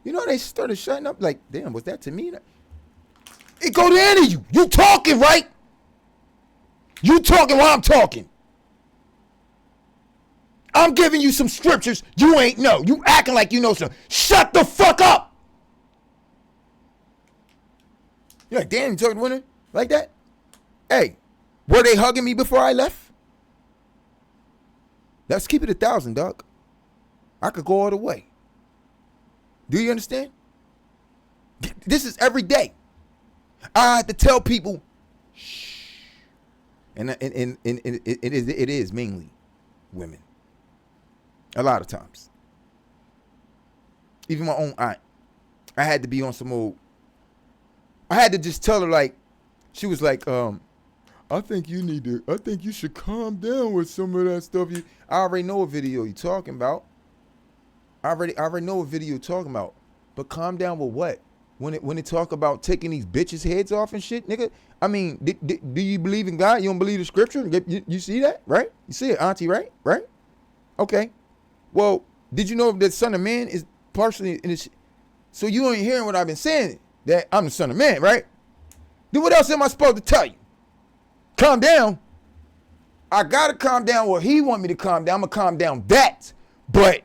You know, they started shutting up like, damn, was that to me? It go to any of you. You talking, right? You talking while I'm talking. I'm giving you some scriptures you ain't know. You acting like you know something. Shut the fuck up. You're like, damn, you talking to women like that? Hey, were they hugging me before I left? Let's keep it 1,000, dog. I could go all the way. Do you understand? This is every day. I have to tell people, shh. And it is mainly women. A lot of times. Even my own aunt. I had to be on some old. I had to just tell her, like, she was like, I think you should calm down with some of that stuff. I already know what video you're talking about. I already know what video you're talking about. But calm down with what? When it talk about taking these bitches' heads off and shit, nigga. I mean, do you believe in God? You don't believe the scripture? You see that, right? You see it, auntie, right? Right? Okay. Well, did you know that Son of Man is partially in this? So you ain't hearing what I've been saying, that I'm the Son of Man, right? Then what else am I supposed to tell you? Calm down. I gotta calm down what he want me to calm down. I'm gonna calm down that. But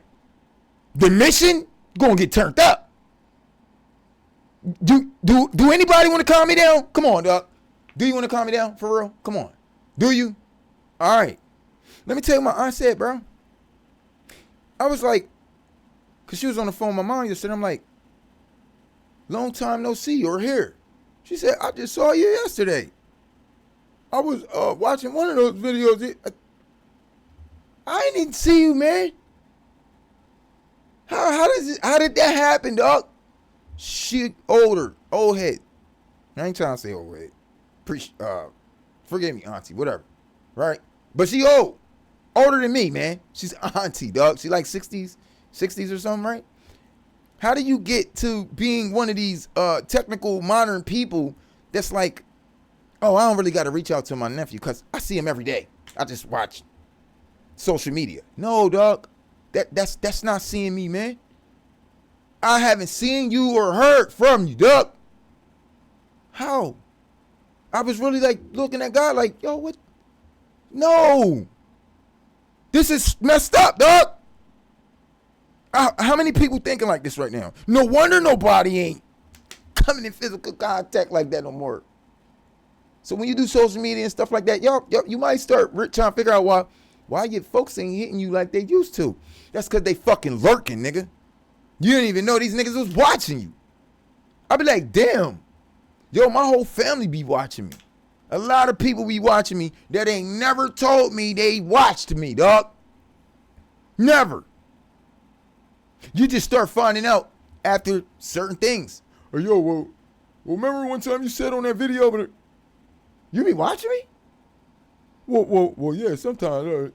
the mission gonna get turned up. Do anybody want to calm me down? Come on, dog. Do you want to calm me down for real? Come on. Do you? All right. Let me tell you what my aunt said, bro. I was like, cause she was on the phone with my mom yesterday. I'm like, long time no see or hear. She said, I just saw you yesterday. I was watching one of those videos. I didn't even see you, man. How did that happen, dog? She old head. I ain't trying to say old head. Forgive me, auntie, whatever. Right? But she old. Older than me, man. She's auntie, dog. She like 60s or something, right? How do you get to being one of these technical modern people that's like, oh, I don't really got to reach out to my nephew because I see him every day. I just watch social media. No, dog. That's not seeing me, man. I haven't seen you or heard from you, dog. How? I was really like looking at God like, yo, what? No. This is messed up, dog. How many people thinking like this right now? No wonder nobody ain't coming in physical contact like that no more. So when you do social media and stuff like that, y'all you might start trying to figure out why your folks ain't hitting you like they used to. That's because they fucking lurking, nigga. You didn't even know these niggas was watching you. I be like, damn. Yo, my whole family be watching me. A lot of people be watching me that ain't never told me they watched me, dog. Never. You just start finding out after certain things. Or yo, well, remember one time you said on that video, but you be watching me? Well, yeah, sometimes.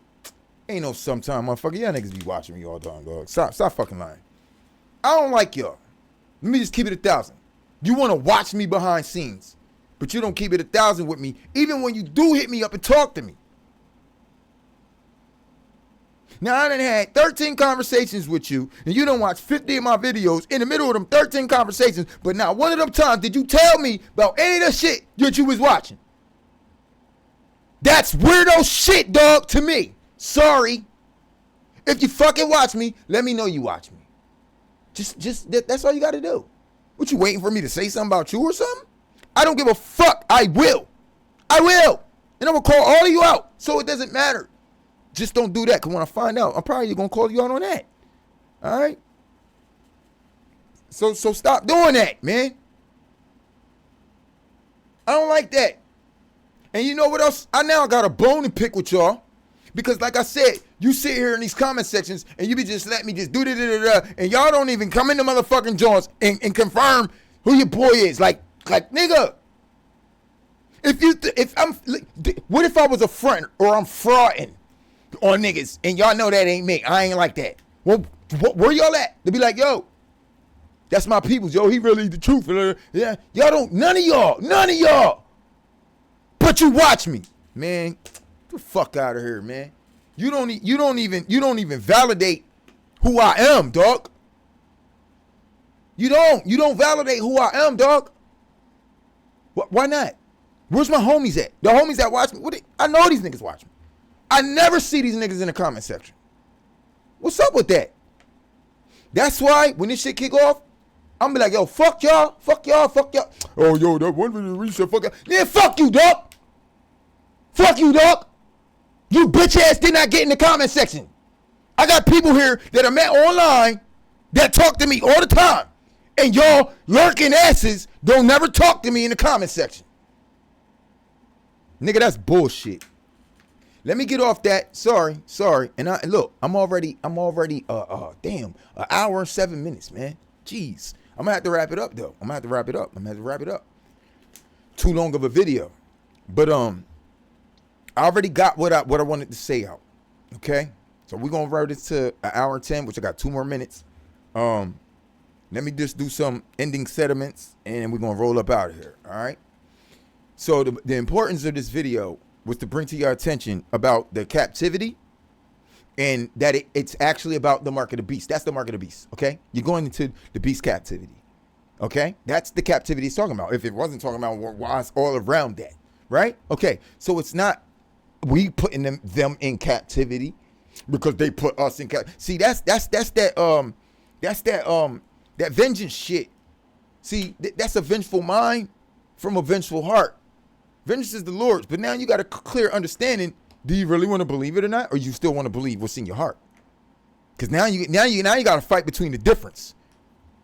Ain't no sometime, motherfucker. Y'all niggas be watching me all the time, dog. Stop fucking lying. I don't like y'all. Let me just keep it 1,000. You want to watch me behind scenes, but you don't keep it 1,000 with me, even when you do hit me up and talk to me. Now, I done had 13 conversations with you, and you done watched 50 of my videos in the middle of them 13 conversations, but not one of them times did you tell me about any of the shit that you was watching. That's weirdo shit, dog, to me. Sorry. If you fucking watch me, let me know you watch me. That's all you got to do. What, you waiting for me to say something about you or something? I don't give a fuck. I will. And I'm going to call all of you out, so it doesn't matter. Just don't do that, because when I find out, I'm probably going to call you out on that. All right? So stop doing that, man. I don't like that. And you know what else? I now got a bone to pick with y'all. Because like I said, you sit here in these comment sections and you be just letting me just do da-da-da-da, and y'all don't even come in the motherfucking joints and confirm who your boy is. Like nigga, what if I was a front or I'm frauding on niggas and y'all know that ain't me? I ain't like that. Well, where y'all at? They be like, yo, that's my peoples. Yo, he really the truth. Yeah, y'all don't. None of y'all. But you watch me, man. Get the fuck out of here, man. You don't even validate who I am, dog. You don't validate who I am, dog. Why not? Where's my homies at? The homies that watch me. I know these niggas watch me. I never see these niggas in the comment section. What's up with that? That's why when this shit kick off, I'm be like, yo, fuck y'all. Oh, yo, that one video we said fuck y'all. Man, fuck you, dog. You bitch ass did not get in the comment section. I got people here that are met online that talk to me all the time. And y'all lurking asses don't never talk to me in the comment section. Nigga, that's bullshit. Let me get off that. Sorry. And I'm already an hour and 7 minutes, man. Jeez. I'm gonna have to wrap it up though. I'm gonna have to wrap it up. Too long of a video. But I already got what I wanted to say out. Okay? So we're gonna run this to an hour and 10, which I got 2 more minutes. Let me just do some ending sentiments and we're gonna roll up out of here. All right. So the importance of this video was to bring to your attention about the captivity and that it's actually about the mark of the beast. That's the mark of the beast. Okay. You're going into the beast captivity. Okay. That's the captivity it's talking about. If it wasn't talking about why it's all around that. Right. Okay. So it's not we putting them in captivity because they put us in captivity. See, that's that vengeance shit. See, that's a vengeful mind from a vengeful heart. Vengeance is the Lord's, but now you got a clear understanding. Do you really want to believe it or not, or you still want to believe what's in your heart? Because now you got to fight between the difference.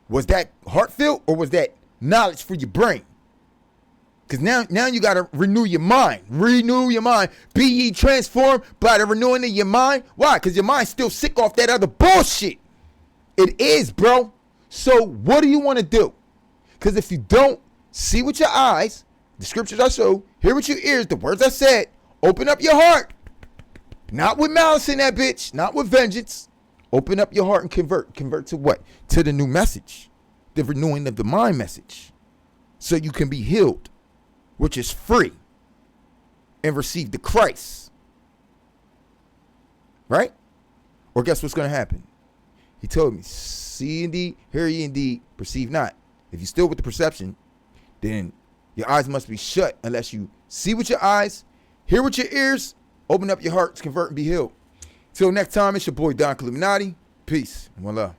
Was that heartfelt or was that knowledge for your brain? Because now you got to renew your mind. Be ye transformed by the renewing of your mind. Why? Because your mind's still sick off that other bullshit. It is, bro. So what do you want to do? Because if you don't see with your eyes, the scriptures I showed, hear with your ears, the words I said, open up your heart. Not with malice in that bitch. Not with vengeance. Open up your heart and convert. Convert to what? To the new message. The renewing of the mind message. So you can be healed, which is free, and receive the Christ. Right? Or guess what's going to happen? He told me, see indeed, hear ye indeed, perceive not. If you're still with the perception, then your eyes must be shut unless you see with your eyes, hear with your ears, open up your hearts, convert and be healed. Till next time, it's your boy Don Illuminati. Peace and one love.